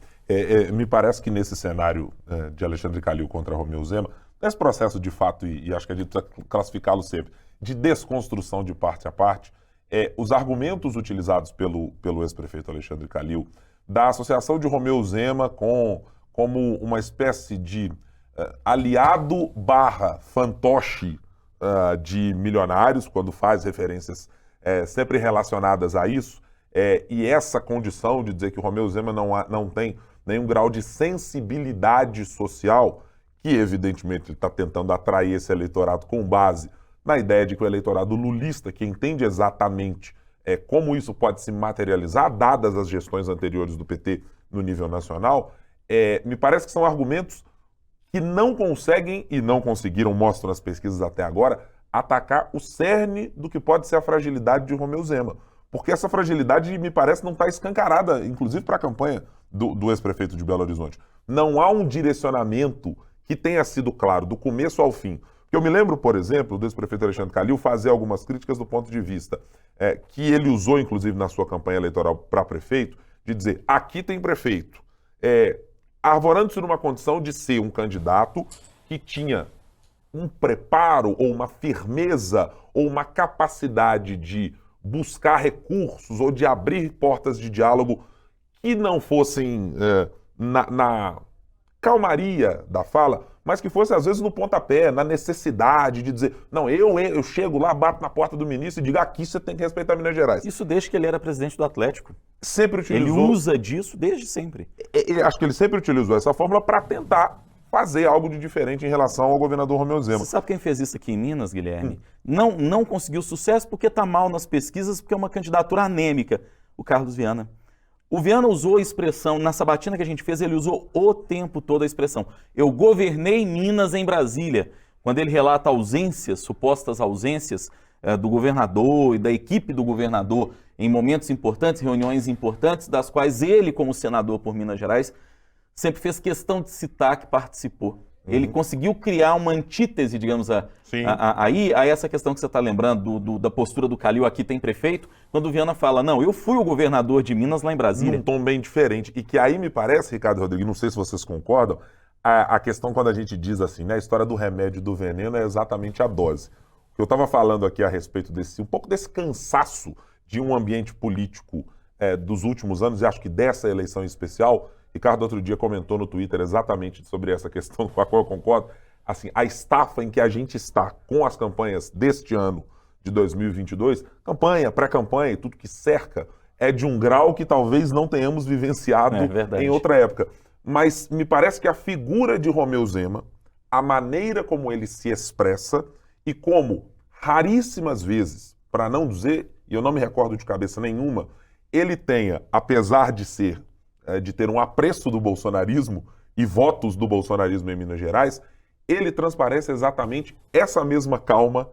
Me parece que nesse cenário de Alexandre Calil contra Romeu Zema, nesse processo de fato, e acho que a gente precisa classificá-lo sempre, de desconstrução de parte a parte, os argumentos utilizados pelo ex-prefeito Alexandre Calil da associação de Romeu Zema como uma espécie de aliado / fantoche de milionários, quando faz referências sempre relacionadas a isso, e essa condição de dizer que o Romeu Zema não tem nenhum grau de sensibilidade social, que evidentemente ele está tentando atrair esse eleitorado com base na ideia de que o eleitorado lulista, que entende exatamente como isso pode se materializar, dadas as gestões anteriores do PT no nível nacional, me parece que são argumentos que não conseguem e não conseguiram, mostram as pesquisas até agora, atacar o cerne do que pode ser a fragilidade de Romeu Zema. Porque essa fragilidade, me parece, não está escancarada, inclusive para a campanha do ex-prefeito de Belo Horizonte. Não há um direcionamento que tenha sido claro, do começo ao fim. Eu me lembro, por exemplo, do ex-prefeito Alexandre Calil fazer algumas críticas do ponto de vista que ele usou, inclusive, na sua campanha eleitoral para prefeito, de dizer, aqui tem prefeito, arvorando-se numa condição de ser um candidato que tinha um preparo ou uma firmeza ou uma capacidade de buscar recursos ou de abrir portas de diálogo que não fossem na calmaria da fala, mas que fosse às vezes no pontapé, na necessidade de dizer, não, eu chego lá, bato na porta do ministro e digo, aqui você tem que respeitar Minas Gerais. Isso desde que ele era presidente do Atlético. Sempre utilizou. Ele usa disso desde sempre. Acho que ele sempre utilizou essa fórmula para tentar fazer algo de diferente em relação ao governador Romeu Zema. Você sabe quem fez isso aqui em Minas, Guilherme? Não conseguiu sucesso porque está mal nas pesquisas, porque é uma candidatura anêmica, o Carlos Viana. O Viana usou a expressão, na sabatina que a gente fez, ele usou o tempo todo a expressão. Eu governei Minas em Brasília. Quando ele relata ausências, supostas ausências do governador e da equipe do governador em momentos importantes, reuniões importantes, das quais ele, como senador por Minas Gerais, sempre fez questão de citar que participou. Ele conseguiu criar uma antítese, digamos, aí a essa questão que você está lembrando, da postura do Calil, aqui tem prefeito, quando o Viana fala, não, eu fui o governador de Minas lá em Brasília. Num tom bem diferente. E que aí me parece, Ricardo Rodrigues, não sei se vocês concordam, a questão quando a gente diz assim, né, a história do remédio e do veneno é exatamente a dose. O que eu estava falando aqui a respeito um pouco desse cansaço de um ambiente político dos últimos anos, e acho que dessa eleição em especial, Ricardo outro dia comentou no Twitter exatamente sobre essa questão com a qual eu concordo, assim, a estafa em que a gente está com as campanhas deste ano de 2022, campanha, pré-campanha e tudo que cerca, é de um grau que talvez não tenhamos vivenciado em outra época. Mas me parece que a figura de Romeu Zema, a maneira como ele se expressa e como, raríssimas vezes, para não dizer, e eu não me recordo de cabeça nenhuma, ele tenha, apesar de ter um apreço do bolsonarismo e votos do bolsonarismo em Minas Gerais, ele transparece exatamente essa mesma calma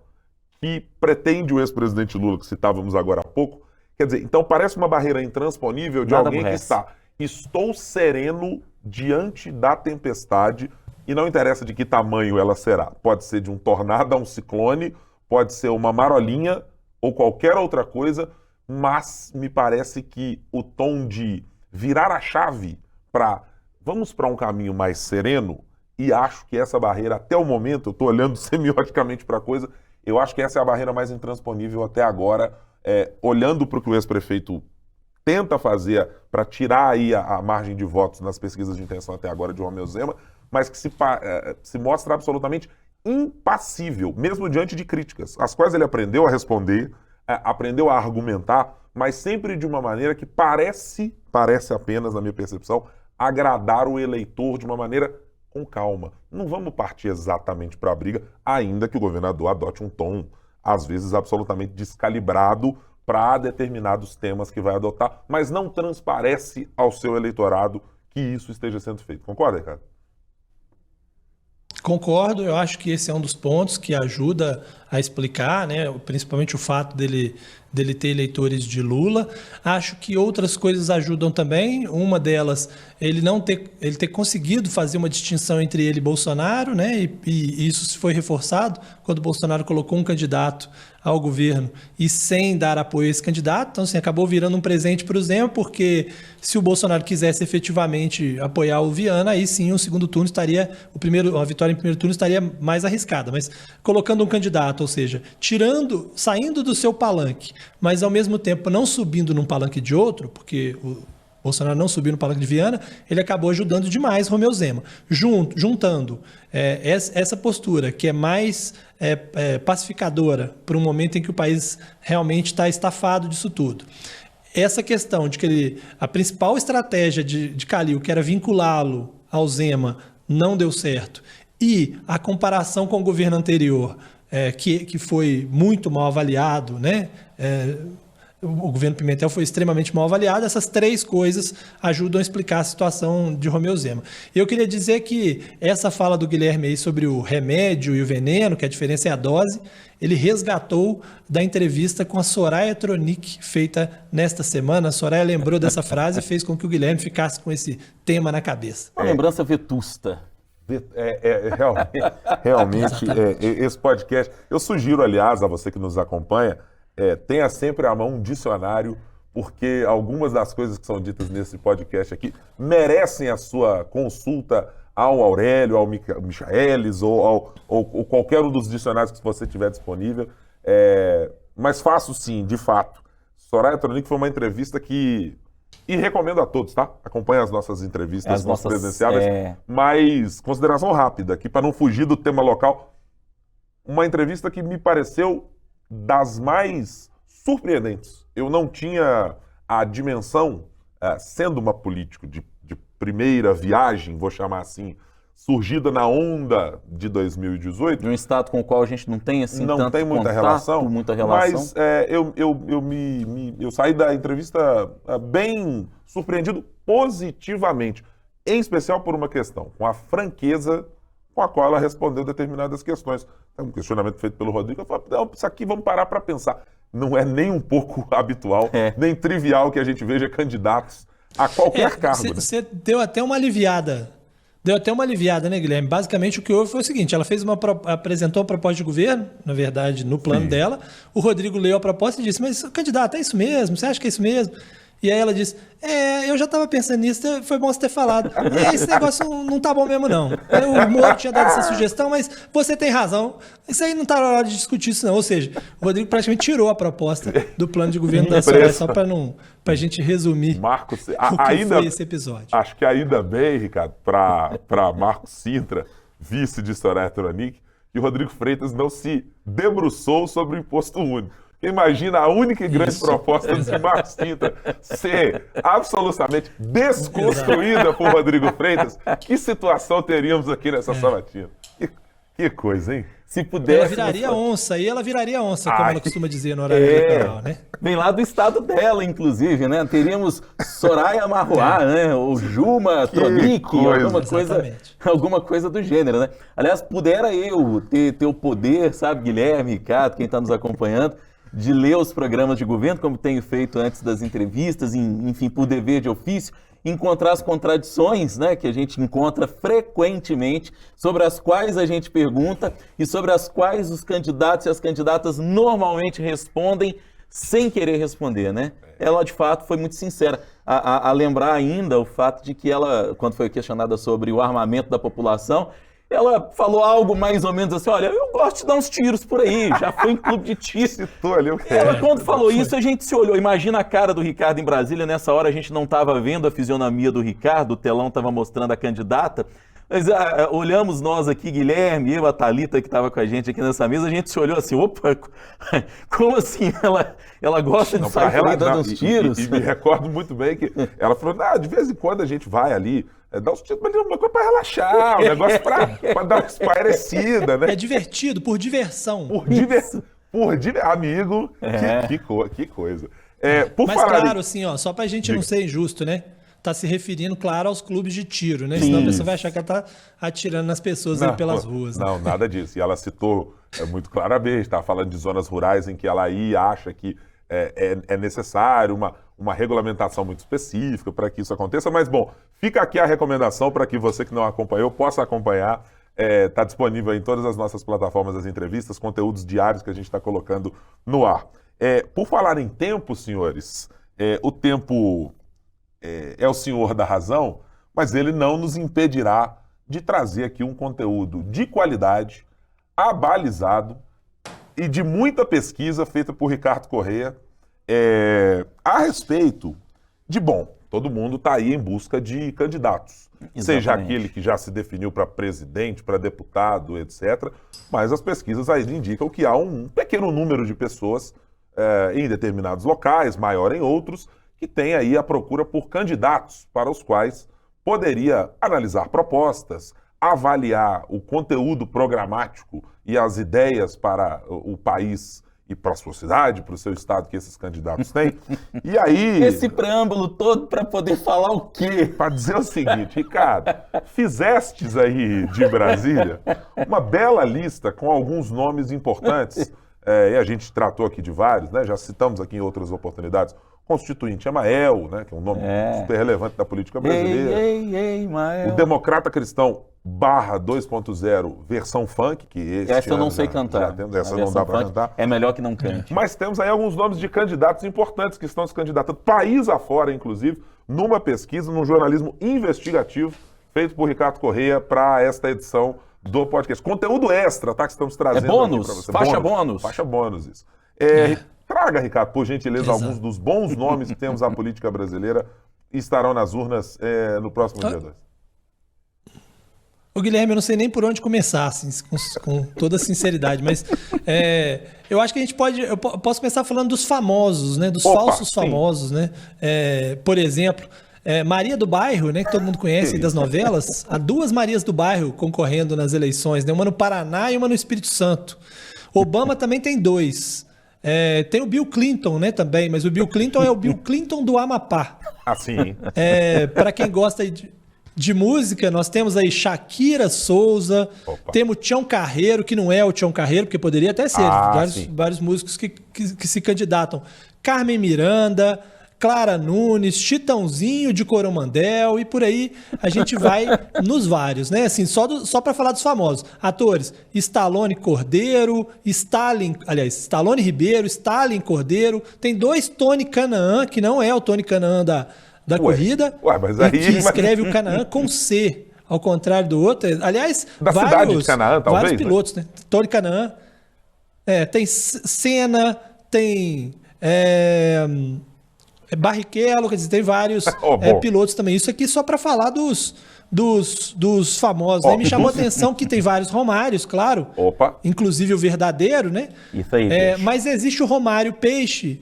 que pretende o ex-presidente Lula, que citávamos agora há pouco. Quer dizer, então parece uma barreira intransponível de alguém que está, estou sereno diante da tempestade, e não interessa de que tamanho ela será. Pode ser de um tornado a um ciclone, pode ser uma marolinha ou qualquer outra coisa, mas me parece que o tom de virar a chave para vamos para um caminho mais sereno, e acho que essa barreira, até o momento, eu estou olhando semioticamente para a coisa, eu acho que essa é a barreira mais intransponível até agora, olhando para o que o ex-prefeito tenta fazer para tirar aí a margem de votos nas pesquisas de intenção até agora de Romeu Zema, mas que se mostra absolutamente impassível, mesmo diante de críticas, as quais ele aprendeu a responder, aprendeu a argumentar, mas sempre de uma maneira que parece apenas, na minha percepção, agradar o eleitor de uma maneira com calma. Não vamos partir exatamente para a briga, ainda que o governador adote um tom, às vezes, absolutamente descalibrado para determinados temas que vai adotar, mas não transparece ao seu eleitorado que isso esteja sendo feito. Concorda, Ricardo? Concordo, eu acho que esse é um dos pontos que ajuda a explicar, né, principalmente o fato dele ter eleitores de Lula. Acho que outras coisas ajudam também. Uma delas, ele ter conseguido fazer uma distinção entre ele e Bolsonaro, né, e isso foi reforçado quando Bolsonaro colocou um candidato ao governo e sem dar apoio a esse candidato. Então, assim, acabou virando um presente para o Zema, porque se o Bolsonaro quisesse efetivamente apoiar o Viana, aí sim o segundo turno estaria, a vitória em primeiro turno estaria mais arriscada. Mas colocando um candidato, ou seja, saindo do seu palanque, mas ao mesmo tempo não subindo num palanque de outro, porque o Bolsonaro não subiu no palanque de Viana, ele acabou ajudando demais Romeu Zema. Juntando essa postura, que é mais pacificadora para um momento em que o país realmente está estafado disso tudo. Essa questão de que a principal estratégia de Calil, que era vinculá-lo ao Zema, não deu certo, e a comparação com o governo anterior, que foi muito mal avaliado, né? O governo Pimentel foi extremamente mal avaliado. Essas três coisas ajudam a explicar a situação de Romeu Zema. Eu queria dizer que essa fala do Guilherme aí sobre o remédio e o veneno, que a diferença é a dose, ele resgatou da entrevista com a Soraya Tronic, feita nesta semana. A Soraya lembrou dessa frase e fez com que o Guilherme ficasse com esse tema na cabeça. Uma lembrança vetusta. Realmente, esse podcast, eu sugiro, aliás, a você que nos acompanha, tenha sempre à mão um dicionário, porque algumas das coisas que são ditas nesse podcast aqui merecem a sua consulta ao Aurélio, ao Michaelis ou qualquer um dos dicionários que você tiver disponível. Mas faço sim, de fato. Soraya Tronic foi uma entrevista que... E recomendo a todos, tá? Acompanhe as nossas entrevistas presenciais. Mas, consideração rápida, aqui para não fugir do tema local, uma entrevista que me pareceu das mais surpreendentes. Eu não tinha a dimensão, sendo uma política de primeira viagem, vou chamar assim, surgida na onda de 2018. De um estado com o qual a gente não tem assim não tanto tem muita contato, relação, mas eu saí da entrevista bem surpreendido positivamente, em especial por uma questão, com a franqueza com a qual ela respondeu determinadas questões. É um questionamento feito pelo Rodrigo. Eu falei, não, isso aqui vamos parar para pensar. Não é nem um pouco habitual, nem trivial que a gente veja candidatos a qualquer cargo. Você deu até uma aliviada. Né, Guilherme? Basicamente o que houve foi o seguinte, ela apresentou uma proposta de governo, na verdade, no plano dela. O Rodrigo leu a proposta e disse, mas candidato, é isso mesmo? Você acha que é isso mesmo? E aí ela disse, eu já estava pensando nisso, foi bom você ter falado. Esse negócio não tá bom mesmo, não. O Moro tinha dado essa sugestão, mas você tem razão. Isso aí não tá na hora de discutir isso, não. Ou seja, o Rodrigo praticamente tirou a proposta do plano de governo da Soraya, só para a gente resumir Marcos, o que foi esse episódio. Acho que ainda bem, Ricardo, para Marcos Sintra, vice de Soraya Tronic, que o Rodrigo Freitas não se debruçou sobre o imposto único. Imagina a única e grande proposta de Marcos Sintra ser absolutamente desconstruída por Rodrigo Freitas. Que situação teríamos aqui nessa sabatina? Que coisa, hein? Se pudesse... Ela viraria onça, e ela viraria onça, como ela costuma dizer no horário eleitoral, né? Vem lá do estado dela, inclusive, né? Teríamos Soraya Marruá, né? Ou Juma Tronic, alguma coisa do gênero, né? Aliás, pudera eu ter o poder, sabe, Guilherme, Ricardo, quem está nos acompanhando, de ler os programas de governo, como tenho feito antes das entrevistas, enfim, por dever de ofício, encontrar as contradições, né, que a gente encontra frequentemente, sobre as quais a gente pergunta e sobre as quais os candidatos e as candidatas normalmente respondem sem querer responder, né? Ela, de fato, foi muito sincera. A lembrar ainda o fato de que ela, quando foi questionada sobre o armamento da população, ela falou algo mais ou menos assim, olha, eu gosto de dar uns tiros por aí, já fui em clube de tiro. Citou ali o que Ela, quando falou isso, a gente se olhou. Imagina a cara do Ricardo em Brasília, nessa hora a gente não estava vendo a fisionomia do Ricardo, o telão estava mostrando a candidata, mas olhamos nós aqui, Guilherme, eu, a Thalita que estava com a gente aqui nessa mesa, a gente se olhou assim, opa, como assim ela gosta de sair dando uns tiros? E me recordo muito bem que ela falou, de vez em quando a gente vai ali, dá uns tiros, mas é uma coisa para relaxar, um negócio para dar uma espairecida, né? É divertido, por diversão. Amigo, que coisa. Mas claro, assim, só para a gente não ser injusto, né? Tá se referindo, claro, aos clubes de tiro, né? Senão a pessoa vai achar que ela tá atirando nas pessoas aí pelas ruas. Não, nada disso. E ela citou muito claramente, estava falando de zonas rurais em que ela acha que é necessário uma regulamentação muito específica para que isso aconteça. Mas, bom, fica aqui a recomendação para que você que não acompanhou possa acompanhar. Está disponível em todas as nossas plataformas as entrevistas, conteúdos diários que a gente está colocando no ar. Por falar em tempo, senhores, o tempo... é o senhor da razão, mas ele não nos impedirá de trazer aqui um conteúdo de qualidade, abalizado e de muita pesquisa feita por Ricardo Corrêa a respeito de, todo mundo está aí em busca de candidatos. Exatamente. Seja aquele que já se definiu para presidente, para deputado, etc. Mas as pesquisas aí indicam que há um pequeno número de pessoas em determinados locais, maior em outros, que tem aí a procura por candidatos para os quais poderia analisar propostas, avaliar o conteúdo programático e as ideias para o país e para a sua cidade, para o seu estado que esses candidatos têm. E aí... Esse preâmbulo todo para poder falar o quê? Para dizer o seguinte, Ricardo, fizestes aí de Brasília uma bela lista com alguns nomes importantes, e a gente tratou aqui de vários, né? Já citamos aqui em outras oportunidades, Constituinte Mael, né, que é um nome super relevante da política brasileira. Mael. O Democrata Cristão / 2.0 versão funk, que essa eu não sei cantar. Essa não dá para cantar. É melhor que não cante. Mas temos aí alguns nomes de candidatos importantes que estão se candidatando, país afora, inclusive, numa pesquisa, num jornalismo investigativo, feito por Ricardo Corrêa para esta edição do podcast. Conteúdo extra, tá? Que estamos trazendo bônus, aqui para você. Faixa bônus. Faixa bônus, isso. Traga, Ricardo, por gentileza, alguns dos bons nomes que temos à política brasileira e estarão nas urnas no próximo dia 2. Ô Guilherme, eu não sei nem por onde começar, assim, com toda sinceridade, mas eu acho que a gente eu posso começar falando dos famosos, né? Dos falsos famosos, né? Por exemplo, Maria do Bairro, né? Que todo mundo conhece das novelas. Há 2 Marias do Bairro concorrendo nas eleições, né? Uma no Paraná e uma no Espírito Santo. Obama também tem 2. Tem o Bill Clinton, né, também, mas o Bill Clinton é o Bill Clinton do Amapá. Assim. Para quem gosta de música, nós temos aí Shakira Souza, temos Tião Carreiro, que não é o Tião Carreiro, porque poderia até ser, vários músicos que se candidatam. Carmen Miranda, Clara Nunes, Chitãozinho de Coromandel e por aí a gente vai nos vários, né? Assim, só para falar dos famosos. Atores, Stallone Cordeiro, Stallone Ribeiro, Stalin Cordeiro. Tem 2 Tony Canaan, que não é o Tony Canaan da corrida, mas aí, que escreve o Canaan com C, ao contrário do outro. Aliás, da cidade de Canaã, talvez, vários pilotos, né? Tony Canaan. Tem Senna, tem Barrichello, quer dizer, tem vários pilotos também. Isso aqui só para falar dos famosos. Aí me chamou a atenção que tem vários Romários, claro. Opa. Inclusive o verdadeiro, né? Isso aí. Mas existe o Romário Peixe.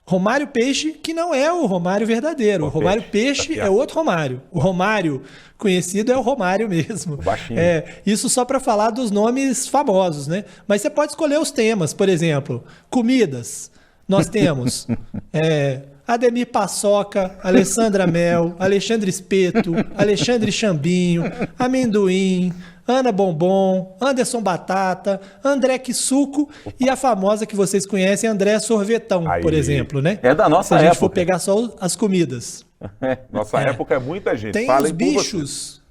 Romário Peixe, que não é o Romário verdadeiro. O Romário Peixe é outro Romário. O Romário conhecido é o Romário mesmo. Baixinho. Isso só para falar dos nomes famosos, né? Mas você pode escolher os temas, por exemplo, comidas. Nós temos Ademir Paçoca, Alessandra Mel, Alexandre Espeto, Alexandre Chambinho, Amendoim, Ana Bombom, Anderson Batata, André Quissuco e a famosa que vocês conhecem, André Sorvetão, por exemplo, né? É da nossa época. Se a gente for pegar só as comidas. Nossa época é muita gente. Tem os bichos.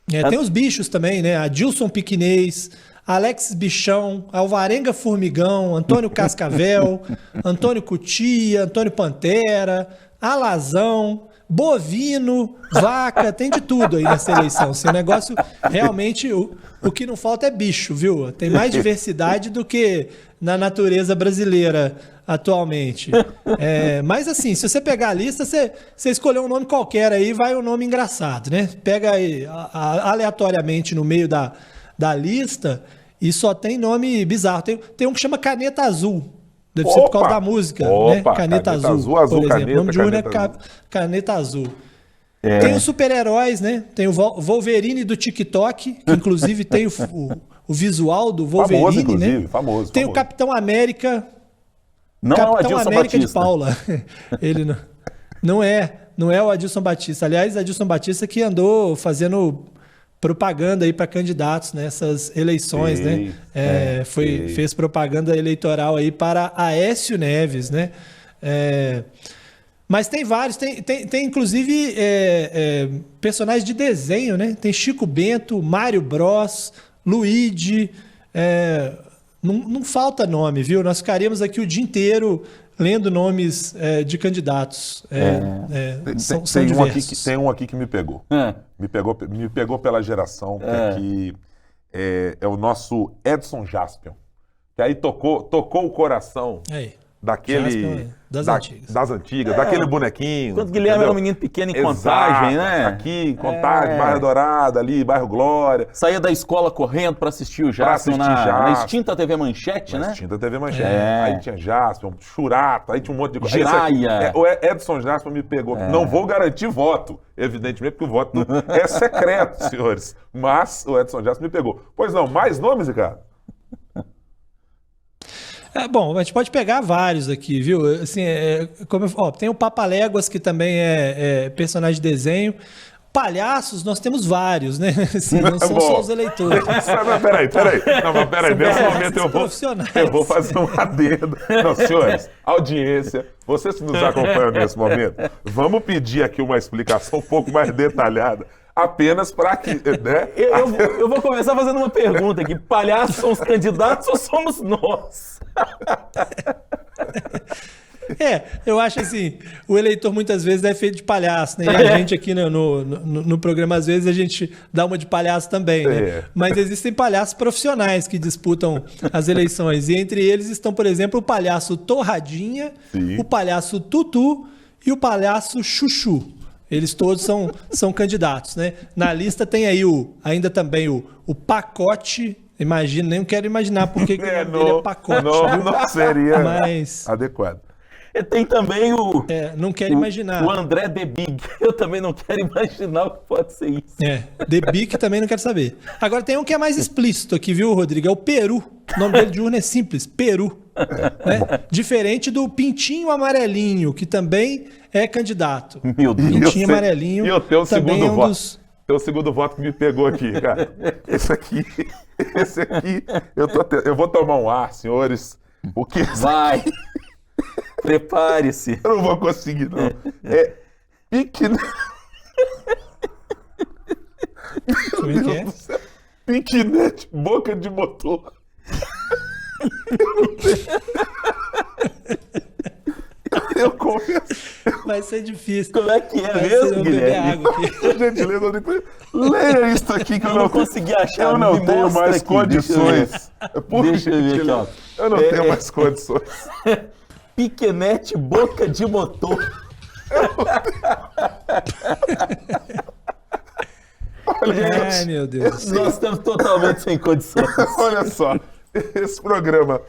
Tem os bichos também, né? Adilson Piquinês, Alex Bichão, Alvarenga Formigão, Antônio Cascavel, Antônio Cutia, Antônio Pantera, Alazão, bovino, vaca, tem de tudo aí nessa eleição. Assim, o negócio, realmente, o que não falta é bicho, viu? Tem mais diversidade do que na natureza brasileira atualmente. Mas assim, se você pegar a lista, você escolher um nome qualquer aí, vai um nome engraçado, né? Pega aí aleatoriamente no meio da lista e só tem nome bizarro. Tem um que chama Caneta Azul. Deve ser por causa da música, né? Caneta Azul, por exemplo. Caneta, o nome de urna é Caneta Azul. Tem os super-heróis, né? Tem o Wolverine do TikTok, que inclusive tem o visual do Wolverine, famoso, inclusive, né? Famoso. Tem o Capitão América. Não Capitão é o Adilson América Batista. de Paula. Ele não é o Adilson Batista. Aliás, Adilson Batista que andou fazendo propaganda aí para candidatos nessas eleições, né? Fez propaganda eleitoral aí para Aécio Neves, né? Mas tem vários, tem inclusive personagens de desenho, né? Tem Chico Bento, Mário Bros, Luigi, não falta nome, viu? Nós ficaríamos aqui o dia inteiro lendo nomes de candidatos. São diversos. Tem um aqui que me pegou. Me pegou pela geração, que é o nosso Edson Jaspion. Que aí tocou o coração daquele... Das antigas. Das antigas, daquele bonequinho. Quando Guilherme era um menino pequeno em Contagem, né? Aqui em Contagem, Bairro Dourado, ali, Bairro Glória. Saía da escola correndo para assistir o Jaspion na extinta TV Manchete, né? Extinta TV Manchete. Aí tinha Jaspion, Churato, aí tinha um monte de coisa. Jiraya. O Edson Jaspion me pegou. Não vou garantir voto, evidentemente, porque o voto é secreto, senhores. Mas o Edson Jaspion me pegou. Pois não, mais nomes, Ricardo? Bom, a gente pode pegar vários aqui, viu? Assim, tem o Papaléguas, que também é personagem de desenho. Palhaços, nós temos vários, né? Assim, não são só os eleitores. Peraí. Não, mas peraí. Nesse momento eu vou fazer um adendo. Não, senhores, audiência, vocês que nos acompanham nesse momento, vamos pedir aqui uma explicação um pouco mais detalhada. Apenas para que... Né? Eu vou começar fazendo uma pergunta aqui. Palhaços são os candidatos ou somos nós? Eu acho assim, o eleitor muitas vezes é feito de palhaço, né? E a gente aqui no programa, às vezes, a gente dá uma de palhaço também, né? Mas existem palhaços profissionais que disputam as eleições. E entre eles estão, por exemplo, o palhaço Torradinha, o palhaço Tutu e o palhaço Chuchu. Eles todos são candidatos, né? Na lista tem aí ainda também o Pacote. Imagina, nem quero imaginar por que ele é Pacote. Não seria adequado. E tem também não quero imaginar. O André The Big. Eu também não quero imaginar o que pode ser isso. The Big também não quero saber. Agora tem um que é mais explícito aqui, viu, Rodrigo? É o Peru. O nome dele de urna é simples, Peru. Né? Diferente do Pintinho Amarelinho, que também é candidato. Meu Deus. Pintinho Amarelinho. E eu tenho o segundo voto. Tem o segundo voto que me pegou aqui, cara. Esse aqui, eu vou tomar um ar, senhores. O que vai? Prepare-se. Eu não vou conseguir, não. Piquenete. Como é que é? Piquenete, boca de motor. Eu confesso. Vai ser difícil. Como é que é mesmo, Guilherme? Por gentileza, leia isso aqui que eu não consegui achar. Eu não tenho mais aqui, condições. Deixa eu ver aqui, ó. Eu não tenho mais condições. Piquenete, boca de motor. Ai, meu Deus. Nós estamos totalmente sem condições. Olha só, esse programa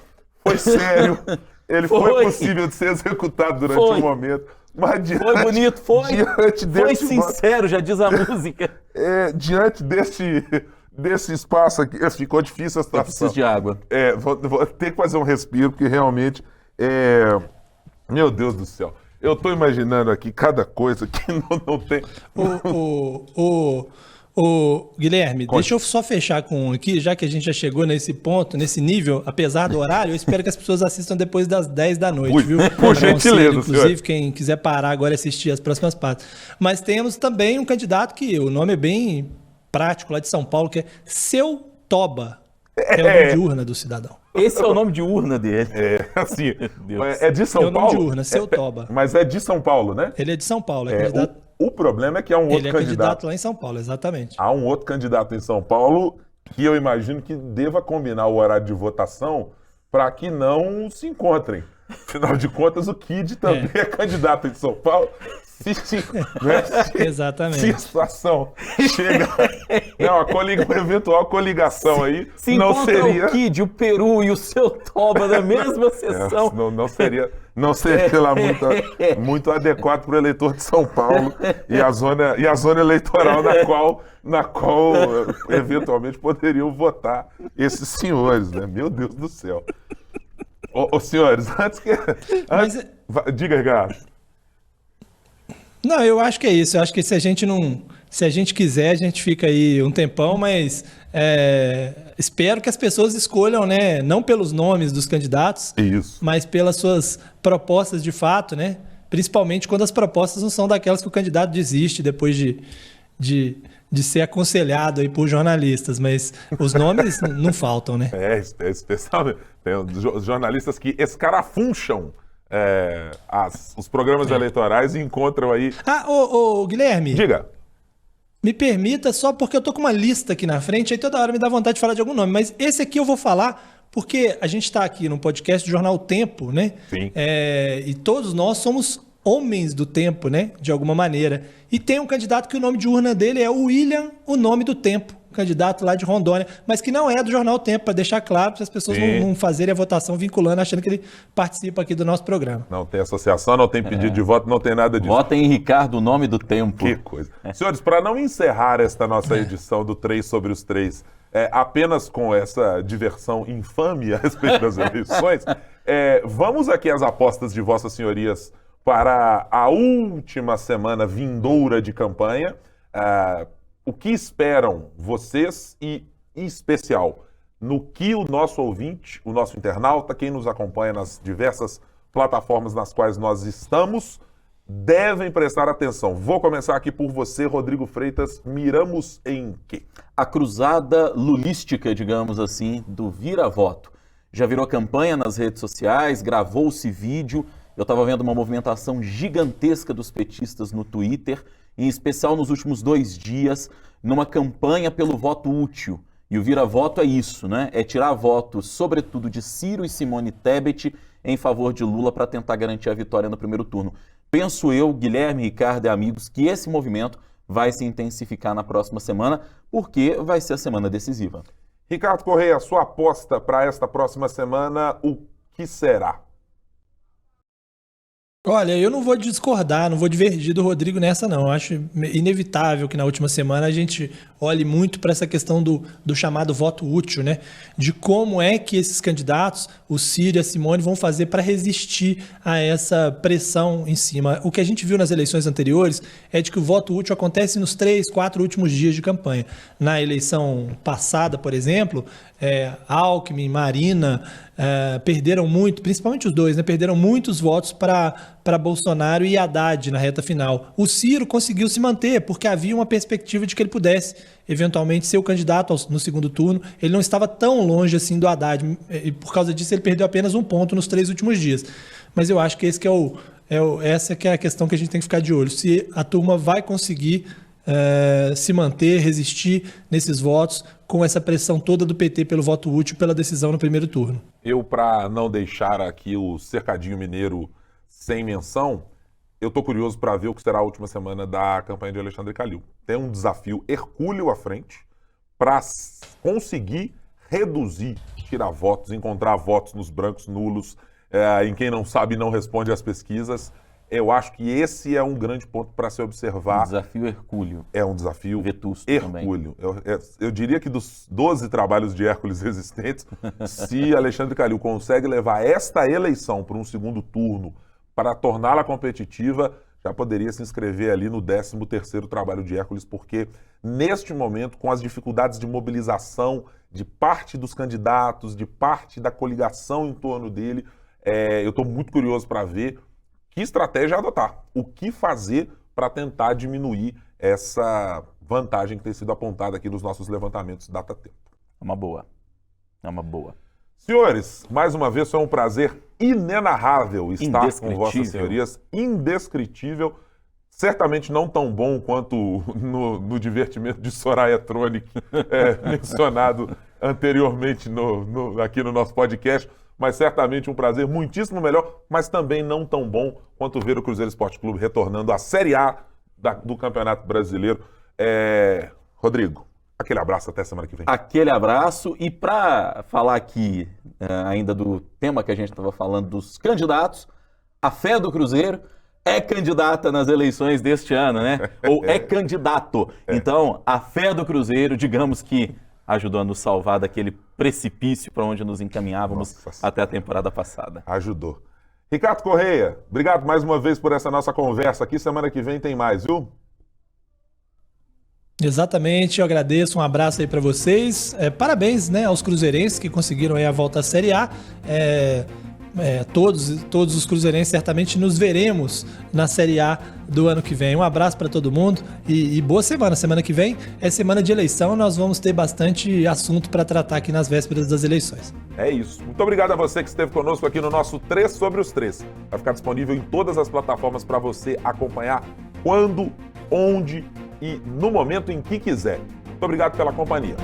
foi sério, ele foi possível de ser executado durante um momento, mas foi bonito, foi. Diante foi sincero, já diz a música. Diante desse espaço aqui, ficou difícil a situação. Eu preciso de água. Vou ter que fazer um respiro, porque realmente, meu Deus do céu, eu tô imaginando aqui cada coisa que não tem... Ô, Guilherme, deixa eu só fechar com um aqui, já que a gente já chegou nesse ponto, nesse nível, apesar do horário, eu espero que as pessoas assistam depois das 10 da noite, viu? Por gentileza, inclusive, senhor. Quem quiser parar agora e assistir as próximas partes. Mas temos também um candidato que o nome é bem prático, lá de São Paulo, que é Seu Toba. É o nome de urna do cidadão. Esse é o nome de urna dele. Assim, é de São Paulo? É o nome de urna, Seu Toba. Mas é de São Paulo, né? Ele é de São Paulo, é candidato... O problema é que há um outro candidato. Ele é candidato lá em São Paulo, exatamente. Há um outro candidato em São Paulo que eu imagino que deva combinar o horário de votação para que não se encontrem. Afinal de contas, o Kid também é candidato em São Paulo. Exatamente. Se a situação chega... uma eventual coligação aí se não seria... o Kid, o Peru e o Seu Toba na mesma sessão... Não seria lá muito adequado para o eleitor de São Paulo e a zona eleitoral na qual eventualmente poderiam votar esses senhores, né? Meu Deus do céu. Ô senhores, diga, Ricardo. Não, eu acho que é isso. Eu acho que se a gente quiser, a gente fica aí um tempão, mas espero que as pessoas escolham, né? Não pelos nomes dos candidatos, mas pelas suas propostas de fato, né? Principalmente quando as propostas não são daquelas que o candidato desiste depois de ser aconselhado aí por jornalistas, mas os nomes não faltam, né? Especialmente. Tem os jornalistas que escarafuncham os programas eleitorais e encontram aí... Guilherme. Diga. Me permita, só porque eu tô com uma lista aqui na frente, aí toda hora me dá vontade de falar de algum nome, mas esse aqui eu vou falar porque a gente está aqui no podcast do Jornal Tempo, né? Sim. E todos nós somos homens do tempo, né? De alguma maneira. E tem um candidato que o nome de urna dele é William, o nome do tempo. Candidato lá de Rondônia, mas que não é do Jornal Tempo, para deixar claro, para as pessoas não fazerem a votação vinculando, achando que ele participa aqui do nosso programa. Não tem associação, não tem pedido de voto, não tem nada disso. Votem em Ricardo, o nome do tempo. Que coisa. Senhores, para não encerrar esta nossa edição do 3 sobre os 3, apenas com essa diversão infame a respeito das eleições, vamos aqui às apostas de vossas senhorias para a última semana vindoura de campanha. O que esperam vocês e, em especial, no que o nosso ouvinte, o nosso internauta, quem nos acompanha nas diversas plataformas nas quais nós estamos, devem prestar atenção. Vou começar aqui por você, Rodrigo Freitas. Miramos em quê? A cruzada lulística, digamos assim, do vira-voto. Já virou campanha nas redes sociais, gravou-se vídeo. Eu estava vendo uma movimentação gigantesca dos petistas no Twitter, em especial nos últimos 2 dias, numa campanha pelo voto útil. E o vira-voto é isso, né? É tirar votos, sobretudo de Ciro e Simone Tebet, em favor de Lula para tentar garantir a vitória no primeiro turno. Penso eu, Guilherme, Ricardo e amigos, que esse movimento vai se intensificar na próxima semana, porque vai ser a semana decisiva. Ricardo Correia, a sua aposta para esta próxima semana, o que será? Olha, eu não vou discordar, não vou divergir do Rodrigo nessa não. Eu acho inevitável que na última semana a gente olhe muito para essa questão do chamado voto útil, né? De como é que esses candidatos, o Ciro e a Simone, vão fazer para resistir a essa pressão em cima. O que a gente viu nas eleições anteriores é de que o voto útil acontece nos 3, 4 últimos dias de campanha. Na eleição passada, por exemplo, Alckmin, Marina, perderam muito, principalmente os dois, né? Perderam muitos votos para Bolsonaro e Haddad na reta final. O Ciro conseguiu se manter, porque havia uma perspectiva de que ele pudesse, eventualmente, ser o candidato no segundo turno. Ele não estava tão longe assim do Haddad, e por causa disso ele perdeu apenas 1 ponto nos 3 últimos dias. Mas eu acho que essa que é a questão que a gente tem que ficar de olho. Se a turma vai conseguir se manter, resistir nesses votos, com essa pressão toda do PT pelo voto útil, pela decisão no primeiro turno. Eu, para não deixar aqui o cercadinho mineiro sem menção, eu estou curioso para ver o que será a última semana da campanha de Alexandre Calil. Tem um desafio hercúleo à frente para conseguir reduzir, tirar votos, encontrar votos nos brancos nulos, em quem não sabe e não responde às pesquisas. Eu acho que esse é um grande ponto para se observar. Um desafio hercúleo. É um desafio vetusto hercúleo. Eu diria que dos 12 trabalhos de Hércules existentes, se Alexandre Calil consegue levar esta eleição para um segundo turno para torná-la competitiva, já poderia se inscrever ali no 13º trabalho de Hércules, porque neste momento, com as dificuldades de mobilização de parte dos candidatos, de parte da coligação em torno dele, eu estou muito curioso para ver que estratégia adotar, o que fazer para tentar diminuir essa vantagem que tem sido apontada aqui nos nossos levantamentos data-tempo. É uma boa. Senhores, mais uma vez foi um prazer inenarrável estar com vossas senhorias, indescritível, certamente não tão bom quanto no divertimento de Soraya Tronic, mencionado anteriormente aqui no nosso podcast, mas certamente um prazer muitíssimo melhor, mas também não tão bom quanto ver o Cruzeiro Esporte Clube retornando à Série A do Campeonato Brasileiro. Rodrigo, aquele abraço, até semana que vem. Aquele abraço, e para falar aqui ainda do tema que a gente estava falando dos candidatos, a fé do Cruzeiro é candidata nas eleições deste ano, né? Ou é candidato. Então, a fé do Cruzeiro, digamos que ajudou a nos salvar daquele precipício para onde nos encaminhávamos até a temporada passada. Ajudou. Ricardo Correia, obrigado mais uma vez por essa nossa conversa aqui. Semana que vem tem mais, viu? Exatamente, eu agradeço, um abraço aí para vocês. Parabéns, né, aos cruzeirenses que conseguiram aí a volta à Série A. Todos os cruzeirenses certamente nos veremos na Série A do ano que vem. Um abraço para todo mundo e boa semana. Semana que vem é semana de eleição, nós vamos ter bastante assunto para tratar aqui nas vésperas das eleições. É isso. Muito obrigado a você que esteve conosco aqui no nosso 3 sobre os 3. Vai ficar disponível em todas as plataformas para você acompanhar quando, onde e no momento em que quiser. Muito obrigado pela companhia.